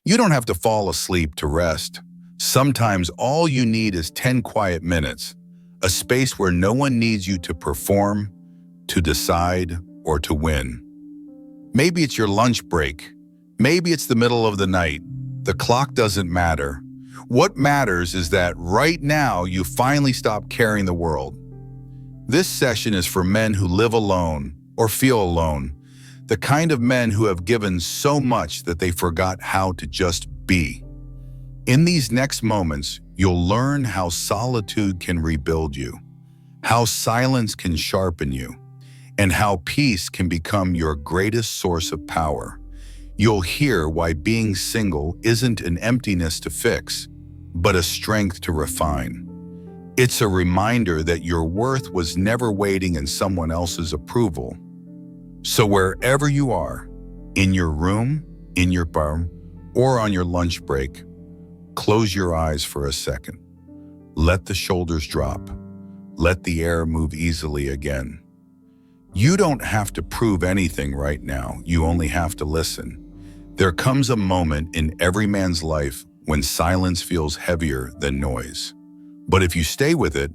You don't have to fall asleep to rest. Sometimes all you need is 10 quiet minutes, a space where no one needs you to perform, to decide, or to win. Maybe it's your lunch break. Maybe it's the middle of the night. The clock doesn't matter. What matters is that right now you finally stop carrying the world. This session is for men who live alone or feel alone, the kind of men who have given so much that they forgot how to just be. In these next moments, you'll learn how solitude can rebuild you, how silence can sharpen you, and how peace can become your greatest source of power. You'll hear why being single isn't an emptiness to fix, but a strength to refine. It's a reminder that your worth was never waiting in someone else's approval. So wherever you are, in your room, in your bar, or on your lunch break, close your eyes for a second. Let the shoulders drop. Let the air move easily again. You don't have to prove anything right now. You only have to listen. There comes a moment in every man's life when silence feels heavier than noise. But if you stay with it,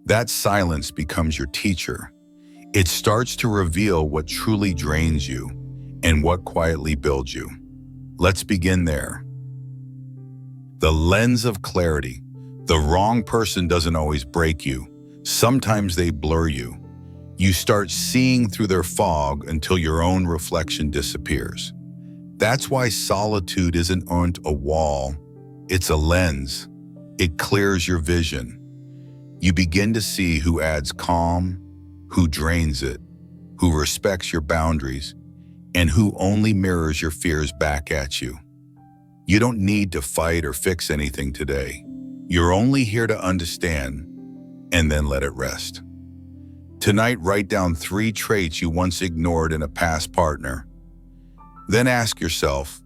that silence becomes your teacher. It starts to reveal what truly drains you and what quietly builds you. Let's begin there. The lens of clarity. The wrong person doesn't always break you. Sometimes they blur you. You start seeing through their fog until your own reflection disappears. That's why solitude isn't a wall, it's a lens. It clears your vision. You begin to see who adds calm, who drains it, who respects your boundaries, and who only mirrors your fears back at you. You don't need to fight or fix anything today. You're only here to understand and then let it rest. Tonight, write down 3 traits you once ignored in a past partner. Then ask yourself,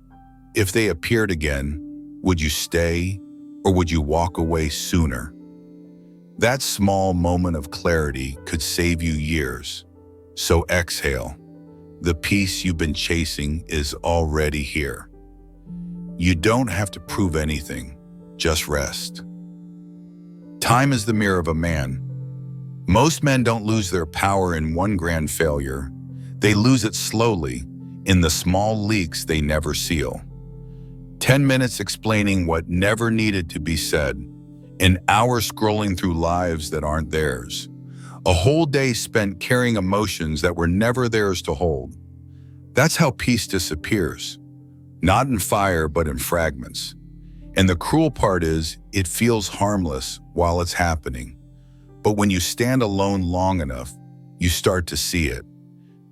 if they appeared again, would you stay or would you walk away sooner? That small moment of clarity could save you years. So exhale. The peace you've been chasing is already here. You don't have to prove anything, just rest. Time is the mirror of a man. Most men don't lose their power in one grand failure. They lose it slowly, in the small leaks they never seal. 10 minutes explaining what never needed to be said. An hour scrolling through lives that aren't theirs. A whole day spent carrying emotions that were never theirs to hold. That's how peace disappears. Not in fire, but in fragments. And the cruel part is, it feels harmless while it's happening. But when you stand alone long enough, you start to see it.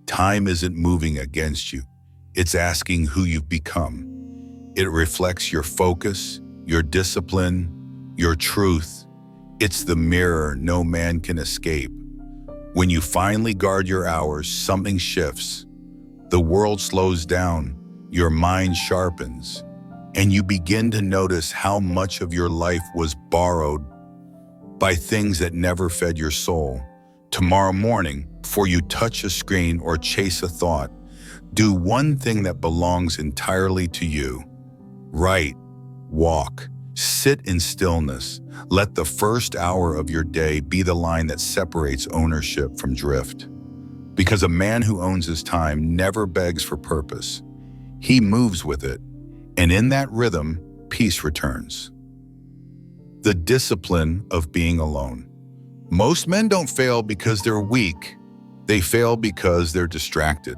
Time isn't moving against you. It's asking who you've become. It reflects your focus, your discipline, your truth. It's the mirror no man can escape. When you finally guard your hours, something shifts. The world slows down, your mind sharpens, and you begin to notice how much of your life was borrowed by things that never fed your soul. Tomorrow morning, before you touch a screen or chase a thought, do one thing that belongs entirely to you. Write, walk, sit in stillness. Let the first hour of your day be the line that separates ownership from drift. Because a man who owns his time never begs for purpose. He moves with it, and in that rhythm, peace returns. The discipline of being alone. Most men don't fail because they're weak. They fail because they're distracted.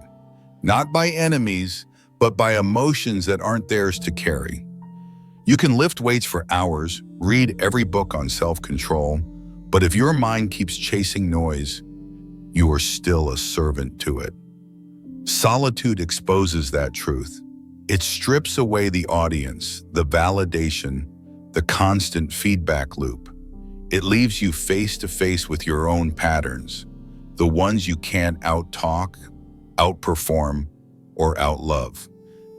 Not by enemies, but by emotions that aren't theirs to carry. You can lift weights for hours, read every book on self-control, but if your mind keeps chasing noise, you are still a servant to it. Solitude exposes that truth. It strips away the audience, the validation, the constant feedback loop. It leaves you face to face with your own patterns, the ones you can't out-talk, outperform, or outlove.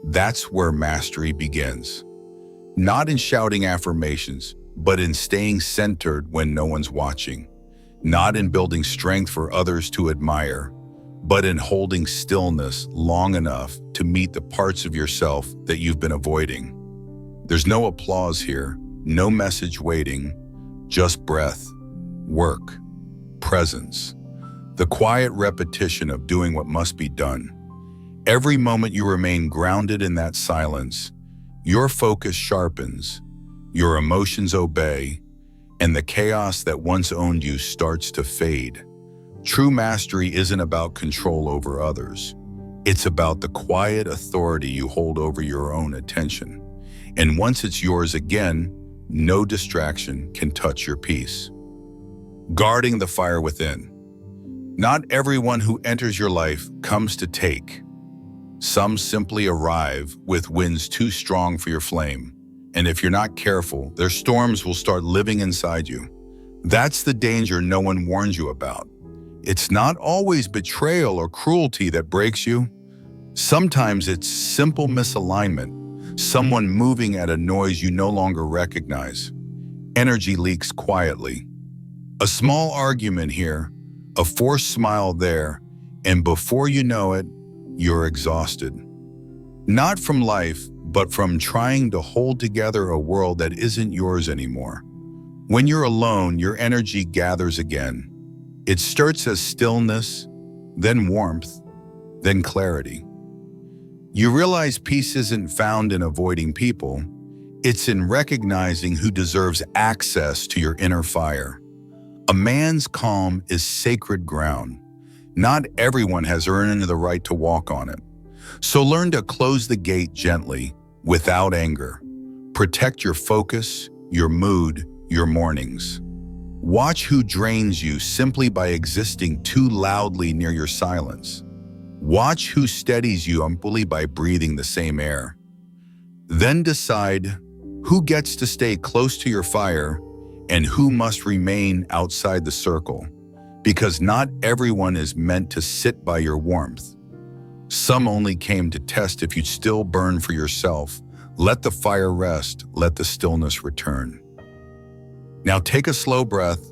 That's where mastery begins. Not in shouting affirmations, but in staying centered when no one's watching. Not in building strength for others to admire, but in holding stillness long enough to meet the parts of yourself that you've been avoiding. There's no applause here, no message waiting, just breath, work, presence, the quiet repetition of doing what must be done. Every moment you remain grounded in that silence, your focus sharpens, your emotions obey, and the chaos that once owned you starts to fade. True mastery isn't about control over others. It's about the quiet authority you hold over your own attention. And once it's yours again, no distraction can touch your peace. Guarding the fire within. Not everyone who enters your life comes to take. Some simply arrive with winds too strong for your flame. And if you're not careful, their storms will start living inside you. That's the danger no one warns you about. It's not always betrayal or cruelty that breaks you. Sometimes it's simple misalignment, someone moving at a noise you no longer recognize. Energy leaks quietly. A small argument here, a forced smile there, and before you know it, you're exhausted. Not from life, but from trying to hold together a world that isn't yours anymore. When you're alone, your energy gathers again. It starts as stillness, then warmth, then clarity. You realize peace isn't found in avoiding people. It's in recognizing who deserves access to your inner fire. A man's calm is sacred ground. Not everyone has earned the right to walk on it. So learn to close the gate gently, without anger. Protect your focus, your mood, your mornings. Watch who drains you simply by existing too loudly near your silence. Watch who steadies you humbly by breathing the same air. Then decide who gets to stay close to your fire and who must remain outside the circle, because not everyone is meant to sit by your warmth. Some only came to test if you'd still burn for yourself. Let the fire rest, let the stillness return. Now take a slow breath.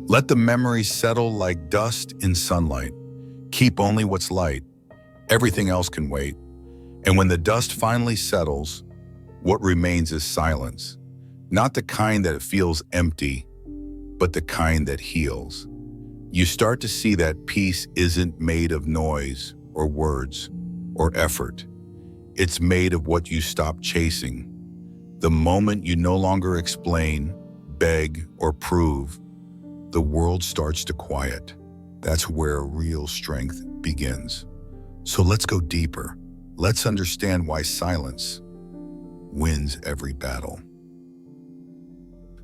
Let the memories settle like dust in sunlight. Keep only what's light. Everything else can wait. And when the dust finally settles, what remains is silence. Not the kind that feels empty, but the kind that heals. You start to see that peace isn't made of noise or words or effort. It's made of what you stop chasing. The moment you no longer explain, beg, or prove, the world starts to quiet. That's where real strength begins. So let's go deeper. Let's understand why silence wins every battle.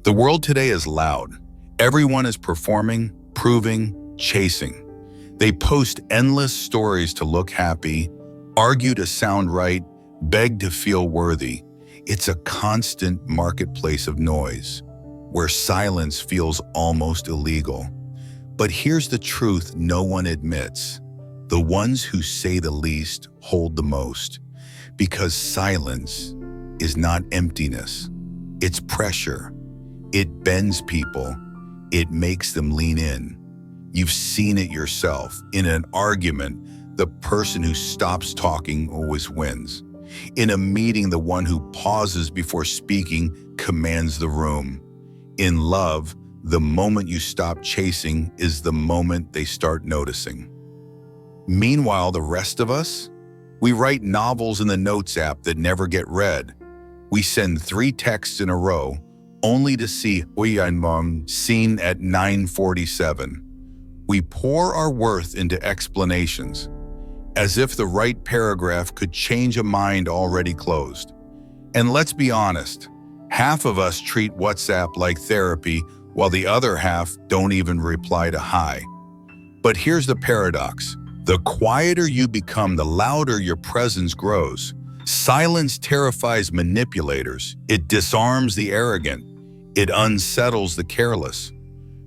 The world today is loud. Everyone is performing, proving, chasing. They post endless stories to look happy, argue to sound right, beg to feel worthy. It's a constant marketplace of noise, where silence feels almost illegal. But here's the truth no one admits. The ones who say the least hold the most, because silence is not emptiness. It's pressure. It bends people. It makes them lean in. You've seen it yourself. In an argument, the person who stops talking always wins. In a meeting, the one who pauses before speaking commands the room. In love, the moment you stop chasing is the moment they start noticing. Meanwhile, the rest of us, we write novels in the Notes app that never get read. We send 3 texts in a row, only to see "Uyanmong" seen at 9:47. We pour our worth into explanations, as if the right paragraph could change a mind already closed. And let's be honest, half of us treat WhatsApp like therapy, while the other half don't even reply to hi. But here's the paradox. The quieter you become, the louder your presence grows. Silence terrifies manipulators. It disarms the arrogant. It unsettles the careless.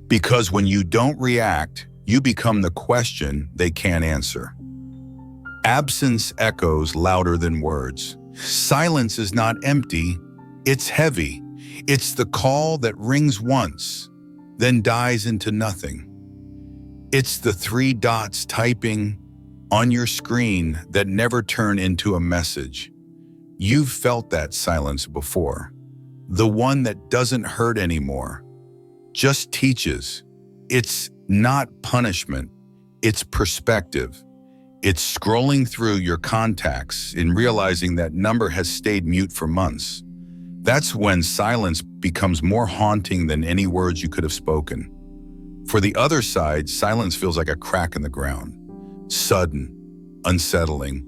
Because when you don't react, you become the question they can't answer. Absence echoes louder than words. Silence is not empty, it's heavy. It's the call that rings once, then dies into nothing. It's the 3 dots typing on your screen that never turn into a message. You've felt that silence before. The one that doesn't hurt anymore, just teaches. It's not punishment, it's perspective. It's scrolling through your contacts and realizing that number has stayed mute for months. That's when silence becomes more haunting than any words you could have spoken. For the other side, silence feels like a crack in the ground. Sudden, unsettling,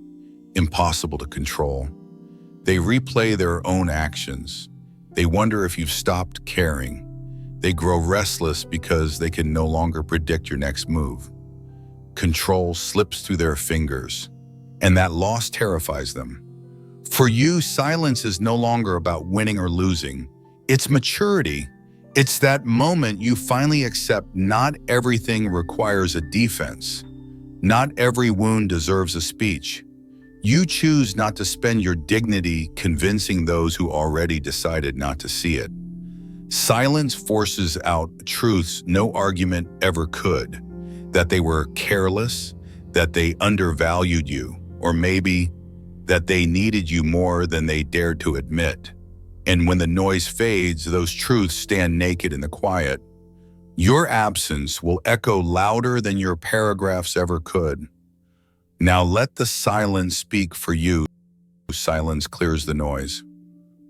impossible to control. They replay their own actions. They wonder if you've stopped caring. They grow restless because they can no longer predict your next move. Control slips through their fingers, and that loss terrifies them. For you, silence is no longer about winning or losing. It's maturity. It's that moment you finally accept not everything requires a defense. Not every wound deserves a speech. You choose not to spend your dignity convincing those who already decided not to see it. Silence forces out truths no argument ever could. That they were careless, that they undervalued you, or maybe that they needed you more than they dared to admit. And when the noise fades, those truths stand naked in the quiet. Your absence will echo louder than your paragraphs ever could. Now let the silence speak for you. Silence clears the noise.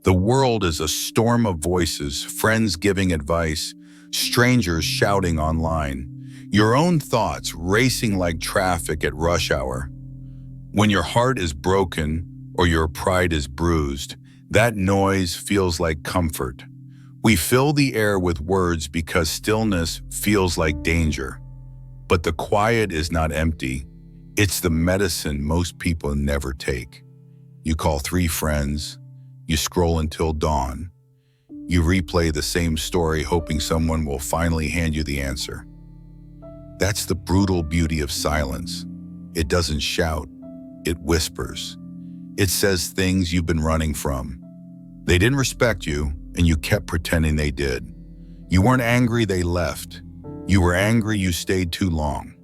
The world is a storm of voices, friends giving advice, strangers shouting online, your own thoughts racing like traffic at rush hour. When your heart is broken or your pride is bruised, that noise feels like comfort. We fill the air with words because stillness feels like danger. But the quiet is not empty. It's the medicine most people never take. You call 3 friends, you scroll until dawn. You replay the same story hoping someone will finally hand you the answer. That's the brutal beauty of silence. It doesn't shout, it whispers. It says things you've been running from. They didn't respect you, and you kept pretending they did. You weren't angry they left. You were angry you stayed too long.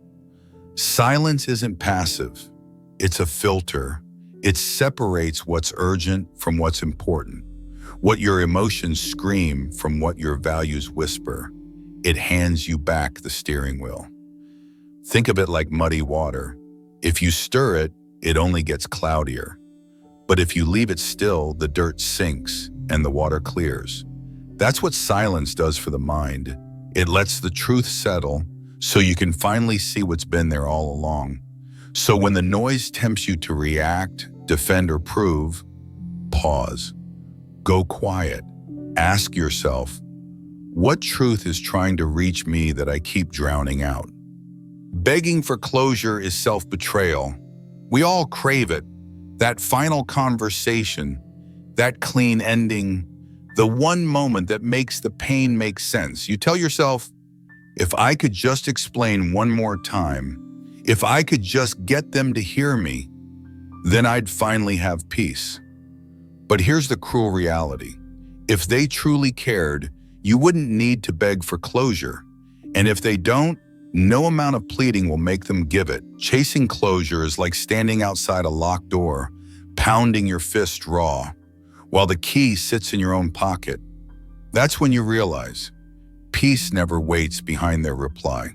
Silence isn't passive. It's a filter. It separates what's urgent from what's important, what your emotions scream from what your values whisper. It hands you back the steering wheel. Think of it like muddy water. If you stir it, it only gets cloudier. But if you leave it still, the dirt sinks and the water clears. That's what silence does for the mind. It lets the truth settle so you can finally see what's been there all along. So when the noise tempts you to react, defend, or prove, pause. Go quiet. Ask yourself, what truth is trying to reach me that I keep drowning out? Begging for closure is self-betrayal. We all crave it. That final conversation, that clean ending, the one moment that makes the pain make sense. You tell yourself, if I could just explain one more time, if I could just get them to hear me, then I'd finally have peace. But here's the cruel reality. If they truly cared, you wouldn't need to beg for closure. And if they don't, no amount of pleading will make them give it. Chasing closure is like standing outside a locked door, pounding your fist raw, while the key sits in your own pocket. That's when you realize peace never waits behind their reply.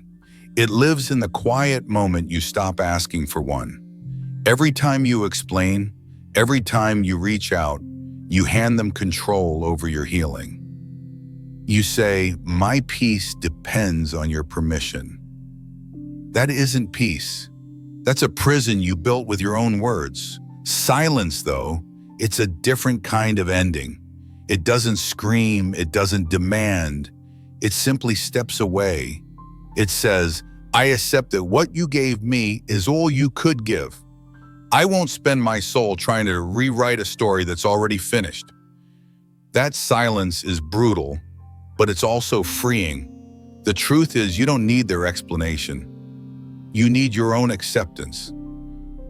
It lives in the quiet moment you stop asking for one. Every time you explain, every time you reach out, you hand them control over your healing. You say, my peace depends on your permission. That isn't peace. That's a prison you built with your own words. Silence, though, it's a different kind of ending. It doesn't scream, it doesn't demand. It simply steps away. It says, I accept that what you gave me is all you could give. I won't spend my soul trying to rewrite a story that's already finished. That silence is brutal, but it's also freeing. The truth is, you don't need their explanation. You need your own acceptance.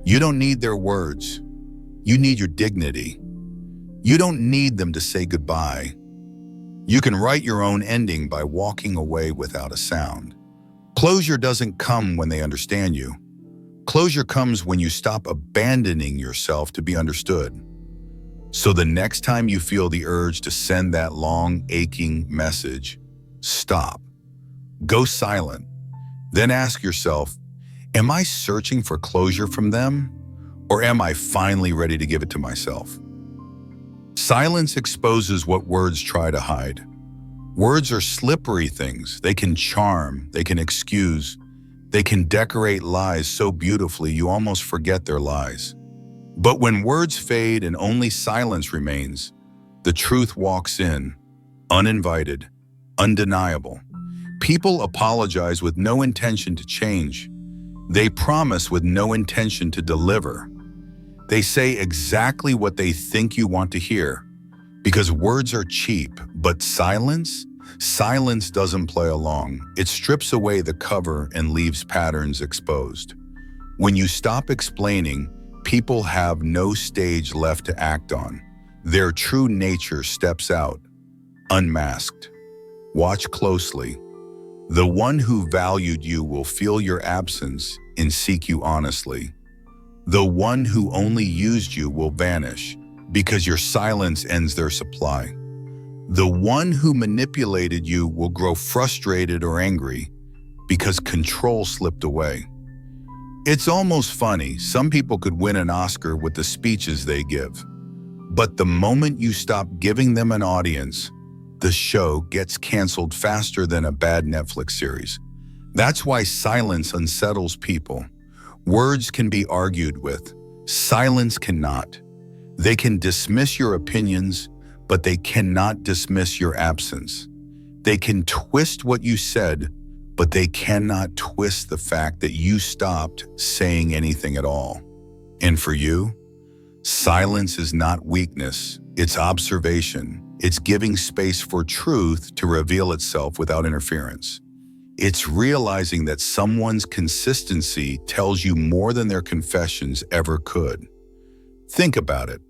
You don't need their words. You need your dignity. You don't need them to say goodbye. You can write your own ending by walking away without a sound. Closure doesn't come when they understand you. Closure comes when you stop abandoning yourself to be understood. So the next time you feel the urge to send that long, aching message, stop. Go silent. Then ask yourself, am I searching for closure from them? Or am I finally ready to give it to myself? Silence exposes what words try to hide. Words are slippery things. They can charm, they can excuse, they can decorate lies so beautifully you almost forget they're lies. But when words fade and only silence remains, the truth walks in, uninvited, undeniable. People apologize with no intention to change. They promise with no intention to deliver. They say exactly what they think you want to hear. Because words are cheap, but silence doesn't play along. It strips away the cover and leaves patterns exposed. When you stop explaining, people have no stage left to act on. Their true nature steps out, unmasked. Watch closely. The one who valued you will feel your absence and seek you honestly. The one who only used you will vanish because your silence ends their supply. The one who manipulated you will grow frustrated or angry because control slipped away. It's almost funny. Some people could win an Oscar with the speeches they give. But the moment you stop giving them an audience, the show gets canceled faster than a bad Netflix series. That's why silence unsettles people. Words can be argued with. Silence cannot. They can dismiss your opinions, but they cannot dismiss your absence. They can twist what you said, but they cannot twist the fact that you stopped saying anything at all. And for you, silence is not weakness, it's observation. It's giving space for truth to reveal itself without interference. It's realizing that someone's consistency tells you more than their confessions ever could. Think about it.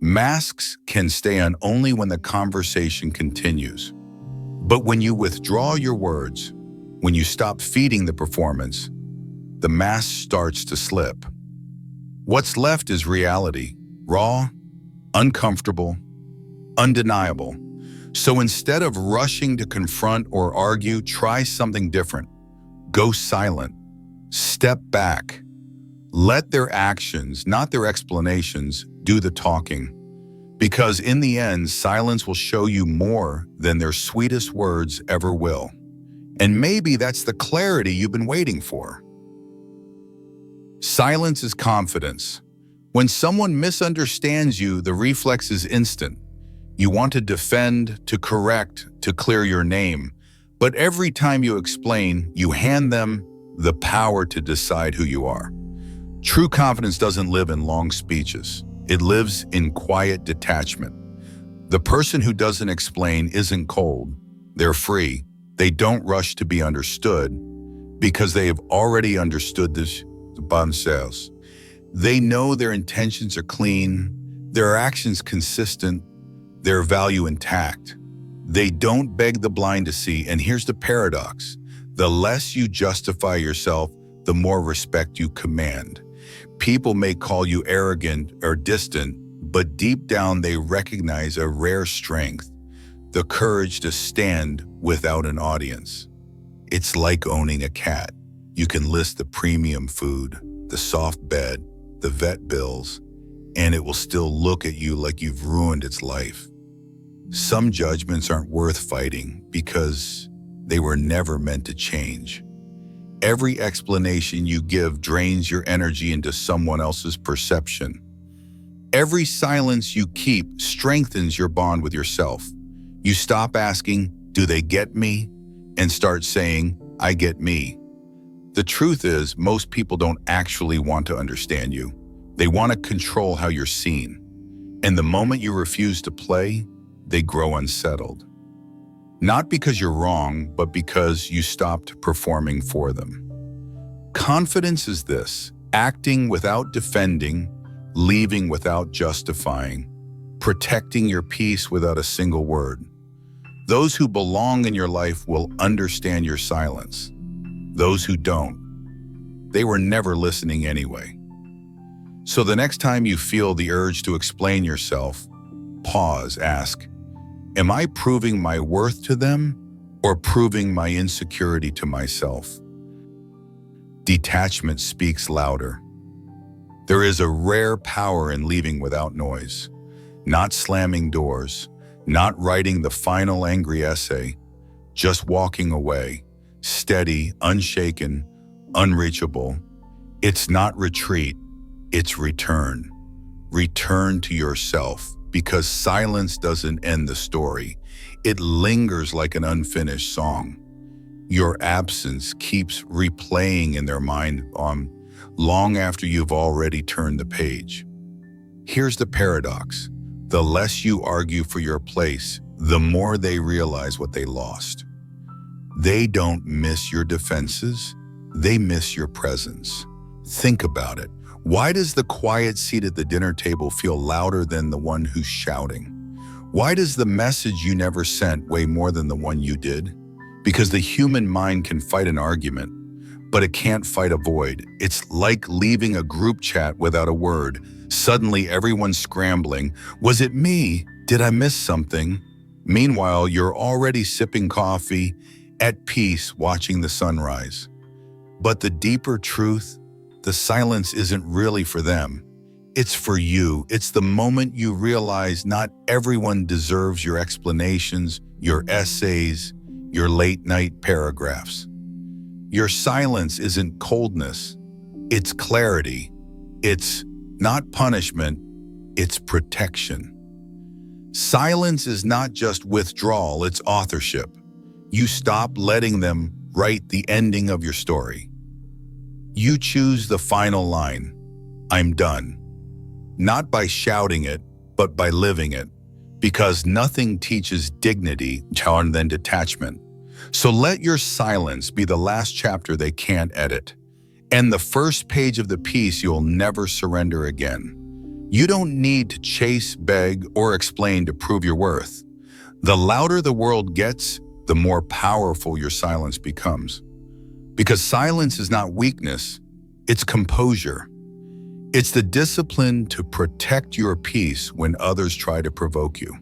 Masks can stay on only when the conversation continues. But when you withdraw your words, when you stop feeding the performance, the mask starts to slip. What's left is reality, raw, uncomfortable, undeniable. So instead of rushing to confront or argue, try something different. Go silent. Step back. Let their actions, not their explanations, do the talking. Because in the end, silence will show you more than their sweetest words ever will. And maybe that's the clarity you've been waiting for. Silence is confidence. When someone misunderstands you, the reflex is instant. You want to defend, to correct, to clear your name. But every time you explain, you hand them the power to decide who you are. True confidence doesn't live in long speeches. It lives in quiet detachment. The person who doesn't explain isn't cold. They're free. They don't rush to be understood because they have already understood this themselves. They know their intentions are clean, their actions consistent, their value intact. They don't beg the blind to see, and here's the paradox. The less you justify yourself, the more respect you command. People may call you arrogant or distant, but deep down they recognize a rare strength, the courage to stand without an audience. It's like owning a cat. You can list the premium food, the soft bed, the vet bills, and it will still look at you like you've ruined its life. Some judgments aren't worth fighting because they were never meant to change. Every explanation you give drains your energy into someone else's perception. Every silence you keep strengthens your bond with yourself. You stop asking, "Do they get me?" and start saying, "I get me." The truth is, most people don't actually want to understand you. They want to control how you're seen. And the moment you refuse to play, they grow unsettled. Not because you're wrong, but because you stopped performing for them. Confidence is this: acting without defending, leaving without justifying, protecting your peace without a single word. Those who belong in your life will understand your silence. Those who don't, they were never listening anyway. So the next time you feel the urge to explain yourself, pause, ask, am I proving my worth to them or proving my insecurity to myself? Detachment speaks louder. There is a rare power in leaving without noise, not slamming doors, not writing the final angry essay, just walking away, steady, unshaken, unreachable. It's not retreat, it's return. Return to yourself, because silence doesn't end the story. It lingers like an unfinished song. Your absence keeps replaying in their mind long after you've already turned the page. Here's the paradox. The less you argue for your place, the more they realize what they lost. They don't miss your defenses, they miss your presence. Think about it. Why does the quiet seat at the dinner table feel louder than the one who's shouting? Why does the message you never sent weigh more than the one you did? Because the human mind can fight an argument, but it can't fight a void. It's like leaving a group chat without a word. Suddenly everyone's scrambling. Was it me? Did I miss something? Meanwhile, you're already sipping coffee, at peace, watching the sunrise. But the deeper truth, the silence isn't really for them. It's for you. It's the moment you realize not everyone deserves your explanations, your essays, your late-night paragraphs. Your silence isn't coldness, it's clarity. It's not punishment, it's protection. Silence is not just withdrawal, it's authorship. You stop letting them write the ending of your story. You choose the final line, I'm done. Not by shouting it, but by living it. Because nothing teaches dignity more than detachment. So let your silence be the last chapter they can't edit, and the first page of the piece you'll never surrender again. You don't need to chase, beg, or explain to prove your worth. The louder the world gets, the more powerful your silence becomes. Because silence is not weakness, it's composure. It's the discipline to protect your peace when others try to provoke you.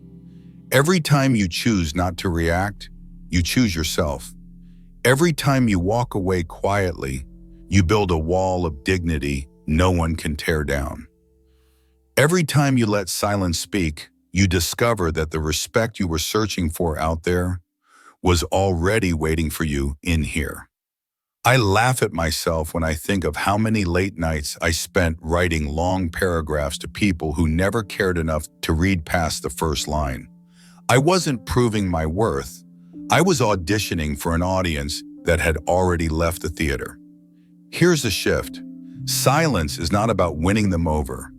Every time you choose not to react, you choose yourself. Every time you walk away quietly, you build a wall of dignity no one can tear down. Every time you let silence speak, you discover that the respect you were searching for out there was already waiting for you in here. I laugh at myself when I think of how many late nights I spent writing long paragraphs to people who never cared enough to read past the first line. I wasn't proving my worth. I was auditioning for an audience that had already left the theater. Here's the shift. Silence is not about winning them over.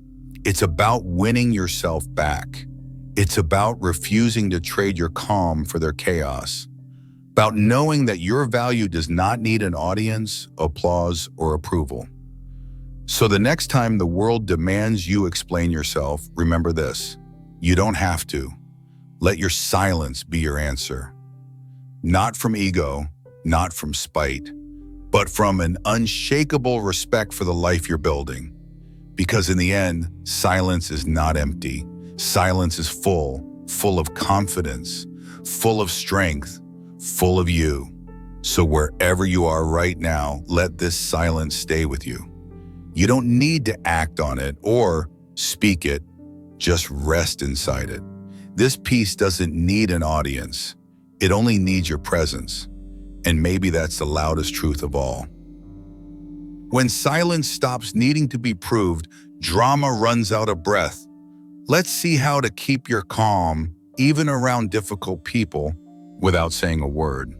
It's about winning yourself back. It's about refusing to trade your calm for their chaos. About knowing that your value does not need an audience, applause, or approval. So the next time the world demands you explain yourself, remember this: you don't have to. Let your silence be your answer. Not from ego, not from spite, but from an unshakable respect for the life you're building. Because in the end, silence is not empty. Silence is full of confidence, full of strength, full of you. So wherever you are right now, let this silence stay with you. You don't need to act on it or speak it, just rest inside it. This piece doesn't need an audience. It only needs your presence. And maybe that's the loudest truth of all. When silence stops needing to be proved, drama runs out of breath. Let's see how to keep your calm, even around difficult people, without saying a word.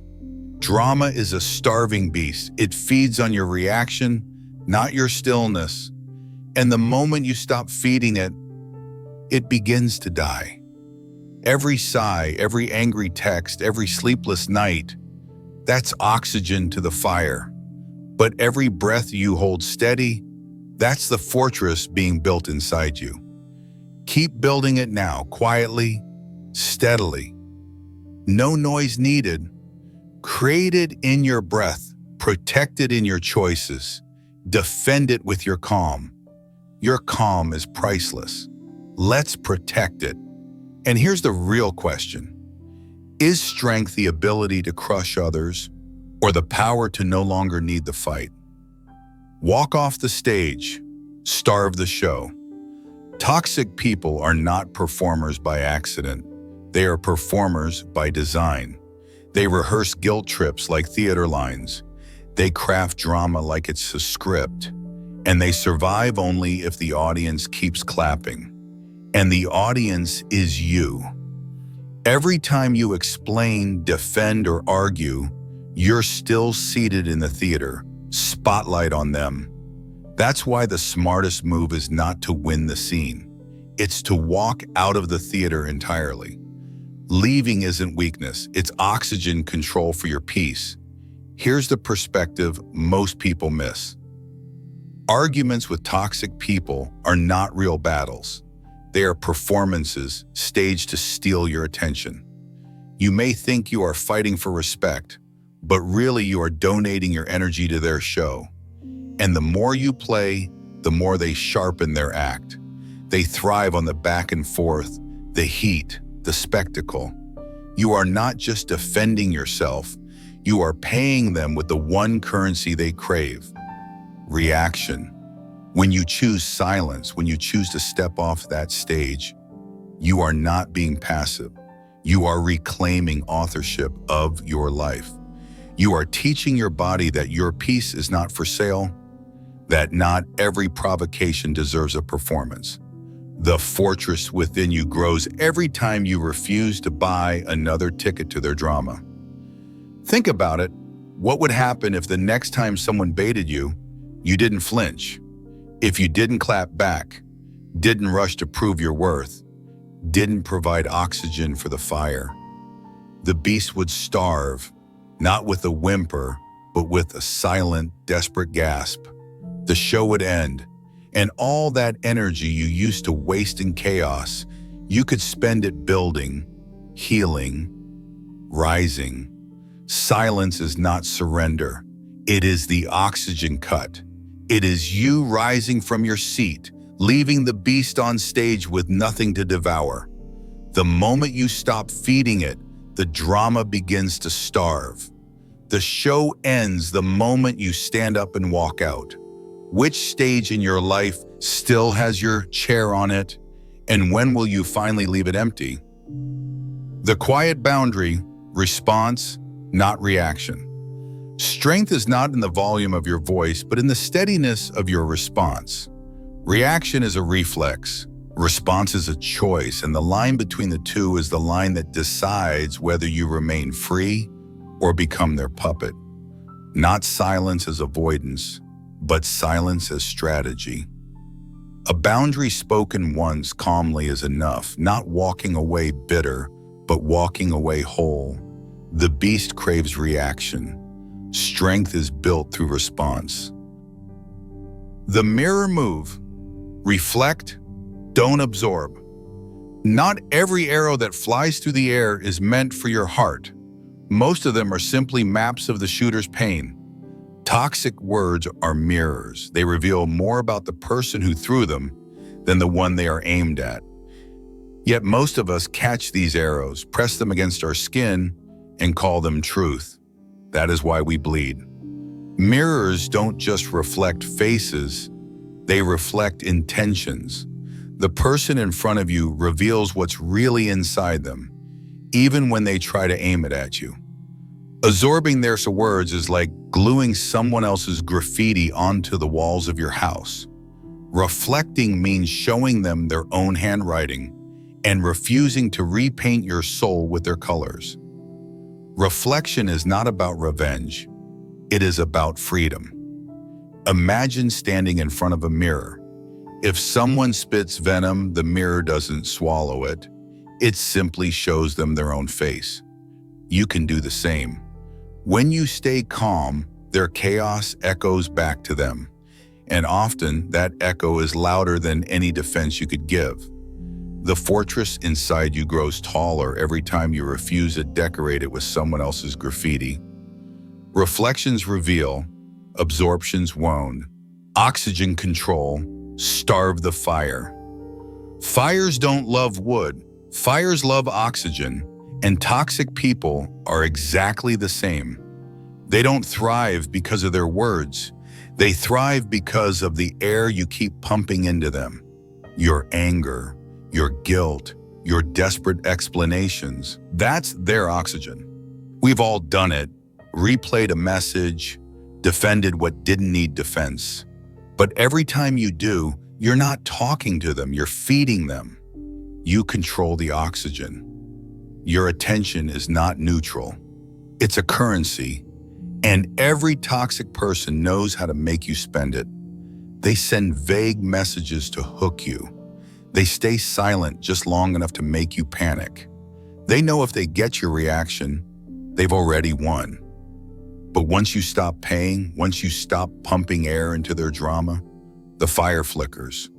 Drama is a starving beast. It feeds on your reaction, not your stillness. And the moment you stop feeding it, it begins to die. Every sigh, every angry text, every sleepless night, that's oxygen to the fire. But every breath you hold steady, that's the fortress being built inside you. Keep building it now, quietly, steadily. No noise needed. Create it in your breath. Protect it in your choices. Defend it with your calm. Your calm is priceless. Let's protect it. And here's the real question. Is strength the ability to crush others, or the power to no longer need the fight? Walk off the stage, starve the show. Toxic people are not performers by accident. They are performers by design. They rehearse guilt trips like theater lines. They craft drama like it's a script. And they survive only if the audience keeps clapping. And the audience is you. Every time you explain, defend, or argue, you're still seated in the theater, spotlight on them. That's why the smartest move is not to win the scene. It's to walk out of the theater entirely. Leaving isn't weakness, it's oxygen control for your peace. Here's the perspective most people miss. Arguments with toxic people are not real battles. They are performances staged to steal your attention. You may think you are fighting for respect, but really you are donating your energy to their show. And the more you play, the more they sharpen their act. They thrive on the back and forth, the heat, the spectacle. You are not just defending yourself, you are paying them with the one currency they crave: reaction. When you choose silence, when you choose to step off that stage, you are not being passive. You are reclaiming authorship of your life. You are teaching your body that your peace is not for sale, that not every provocation deserves a performance. The fortress within you grows every time you refuse to buy another ticket to their drama. Think about it. What would happen if the next time someone baited you, you didn't flinch? If you didn't clap back, didn't rush to prove your worth, didn't provide oxygen for the fire? The beast would starve, not with a whimper, but with a silent, desperate gasp. The show would end, and all that energy you used to waste in chaos, you could spend it building, healing, rising. Silence is not surrender. It is the oxygen cut. It is you rising from your seat, leaving the beast on stage with nothing to devour. The moment you stop feeding it, the drama begins to starve. The show ends the moment you stand up and walk out. Which stage in your life still has your chair on it? And when will you finally leave it empty? The quiet boundary: response, not reaction. Strength is not in the volume of your voice, but in the steadiness of your response. Reaction is a reflex. Response is a choice, and the line between the two is the line that decides whether you remain free or become their puppet. Not silence as avoidance, but silence as strategy. A boundary spoken once calmly is enough, not walking away bitter, but walking away whole. The beast craves reaction. Strength is built through response. The mirror move: reflect, don't absorb. Not every arrow that flies through the air is meant for your heart. Most of them are simply maps of the shooter's pain. Toxic words are mirrors. They reveal more about the person who threw them than the one they are aimed at. Yet most of us catch these arrows, press them against our skin, and call them truth. That is why we bleed. Mirrors don't just reflect faces, they reflect intentions. The person in front of you reveals what's really inside them, even when they try to aim it at you. Absorbing their words is like gluing someone else's graffiti onto the walls of your house. Reflecting means showing them their own handwriting and refusing to repaint your soul with their colors. Reflection is not about revenge. It is about freedom. Imagine standing in front of a mirror. If someone spits venom, the mirror doesn't swallow it. It simply shows them their own face. You can do the same. When you stay calm, their chaos echoes back to them. And often that echo is louder than any defense you could give. The fortress inside you grows taller every time you refuse to decorate it with someone else's graffiti. Reflections reveal, absorptions wound. Oxygen control, starve the fire. Fires don't love wood, Fires love oxygen, and toxic people are exactly the same. They don't thrive because of their words. They thrive because of the air you keep pumping into them. Your anger, your guilt, your desperate explanations. That's their oxygen. We've all done it, replayed a message, defended what didn't need defense. But every time you do, you're not talking to them, you're feeding them. You control the oxygen. Your attention is not neutral. It's a currency, and every toxic person knows how to make you spend it. They send vague messages to hook you. They stay silent just long enough to make you panic. They know if they get your reaction, they've already won. But once you stop paying, once you stop pumping air into their drama, the fire flickers.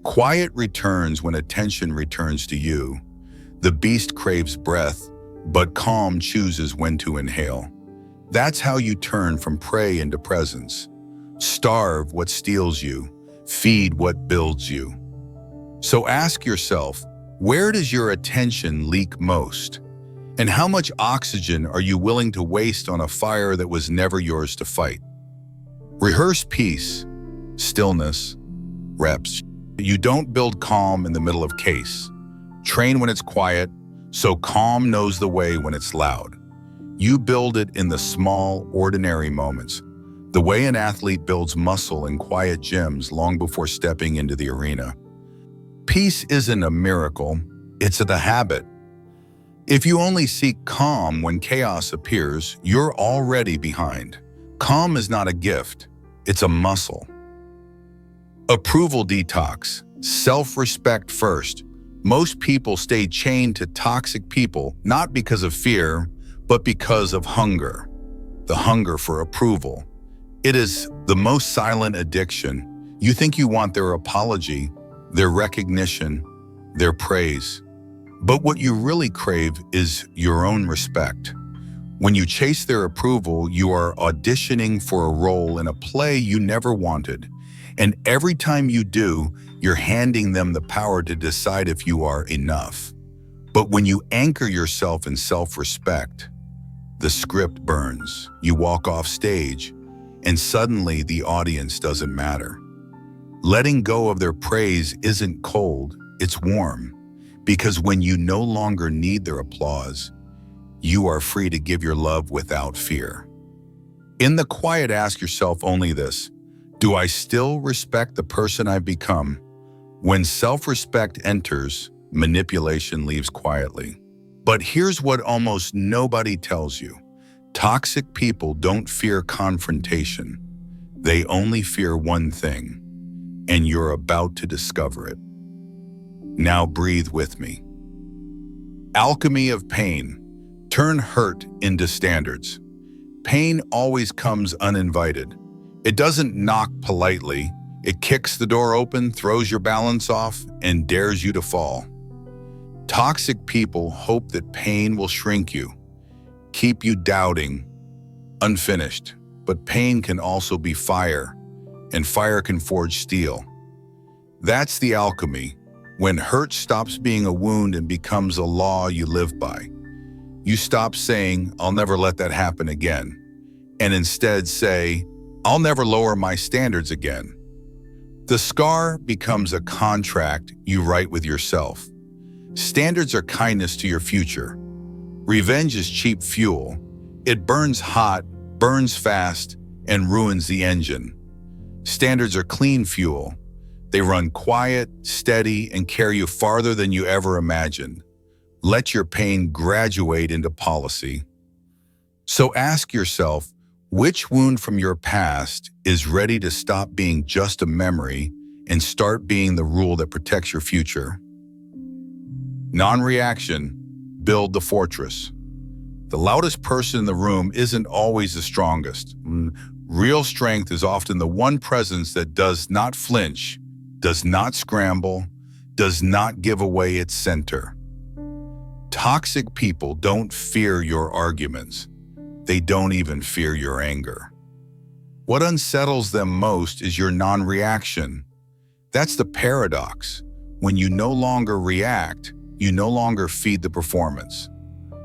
Quiet returns when attention returns to you. The beast craves breath, but calm chooses when to inhale. That's how you turn from prey into presence. Starve what steals you, feed what builds you. So ask yourself, where does your attention leak most? And how much oxygen are you willing to waste on a fire that was never yours to fight? Rehearse peace, stillness, reps. You don't build calm in the middle of chaos. Train when it's quiet, so calm knows the way when it's loud. You build it in the small, ordinary moments, the way an athlete builds muscle in quiet gyms long before stepping into the arena. Peace isn't a miracle, it's the habit. If you only seek calm when chaos appears, you're already behind. Calm is not a gift, it's a muscle. Approval detox, self-respect first. Most people stay chained to toxic people not because of fear, but because of hunger. The hunger for approval. It is the most silent addiction. You think you want their apology, their recognition, their praise. But what you really crave is your own respect. When you chase their approval, you are auditioning for a role in a play you never wanted. And every time you do, you're handing them the power to decide if you are enough. But when you anchor yourself in self-respect, the script burns. You walk off stage, and suddenly the audience doesn't matter. Letting go of their praise isn't cold, it's warm. Because when you no longer need their applause, you are free to give your love without fear. In the quiet, ask yourself only this: do I still respect the person I've become? When self-respect enters, manipulation leaves quietly. But here's what almost nobody tells you. Toxic people don't fear confrontation. They only fear one thing, and you're about to discover it. Now breathe with me. Alchemy of pain. Turn hurt into standards. Pain always comes uninvited. It doesn't knock politely. It kicks the door open, throws your balance off, and dares you to fall. Toxic people hope that pain will shrink you, keep you doubting, unfinished. But pain can also be fire, and fire can forge steel. That's the alchemy. When hurt stops being a wound and becomes a law you live by. You stop saying, "I'll never let that happen again," and instead say, "I'll never lower my standards again." The scar becomes a contract you write with yourself. Standards are kindness to your future. Revenge is cheap fuel. It burns hot, burns fast, and ruins the engine. Standards are clean fuel. They run quiet, steady, and carry you farther than you ever imagined. Let your pain graduate into policy. So ask yourself, which wound from your past is ready to stop being just a memory and start being the rule that protects your future? Non-reaction, build the fortress. The loudest person in the room isn't always the strongest. Real strength is often the one presence that does not flinch, does not scramble, does not give away its center. Toxic people don't fear your arguments. They don't even fear your anger. What unsettles them most is your non-reaction. That's the paradox. When you no longer react, you no longer feed the performance.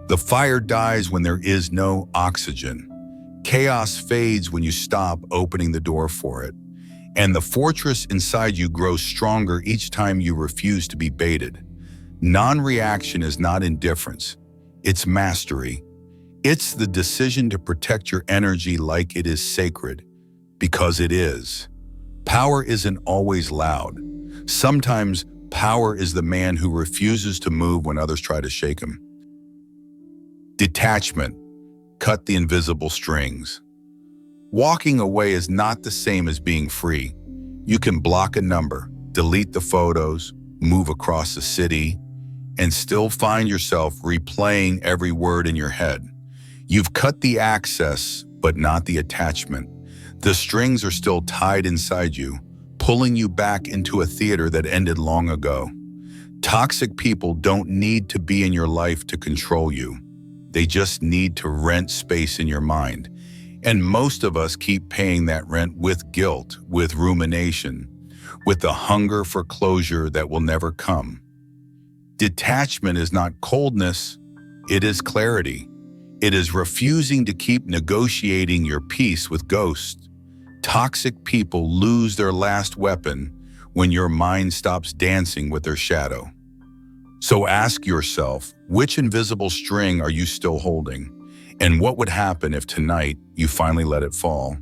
The fire dies when there is no oxygen. Chaos fades when you stop opening the door for it. And the fortress inside you grows stronger each time you refuse to be baited. Non-reaction is not indifference. It's mastery. It's the decision to protect your energy like it is sacred, because it is. Power isn't always loud. Sometimes power is the man who refuses to move when others try to shake him. Detachment. Cut the invisible strings. Walking away is not the same as being free. You can block a number, delete the photos, move across the city, and still find yourself replaying every word in your head. You've cut the access, but not the attachment. The strings are still tied inside you, pulling you back into a theater that ended long ago. Toxic people don't need to be in your life to control you. They just need to rent space in your mind. And most of us keep paying that rent with guilt, with rumination, with the hunger for closure that will never come. Detachment is not coldness, it is clarity. It is refusing to keep negotiating your peace with ghosts. Toxic people lose their last weapon when your mind stops dancing with their shadow. So ask yourself, which invisible string are you still holding? And what would happen if tonight you finally let it fall?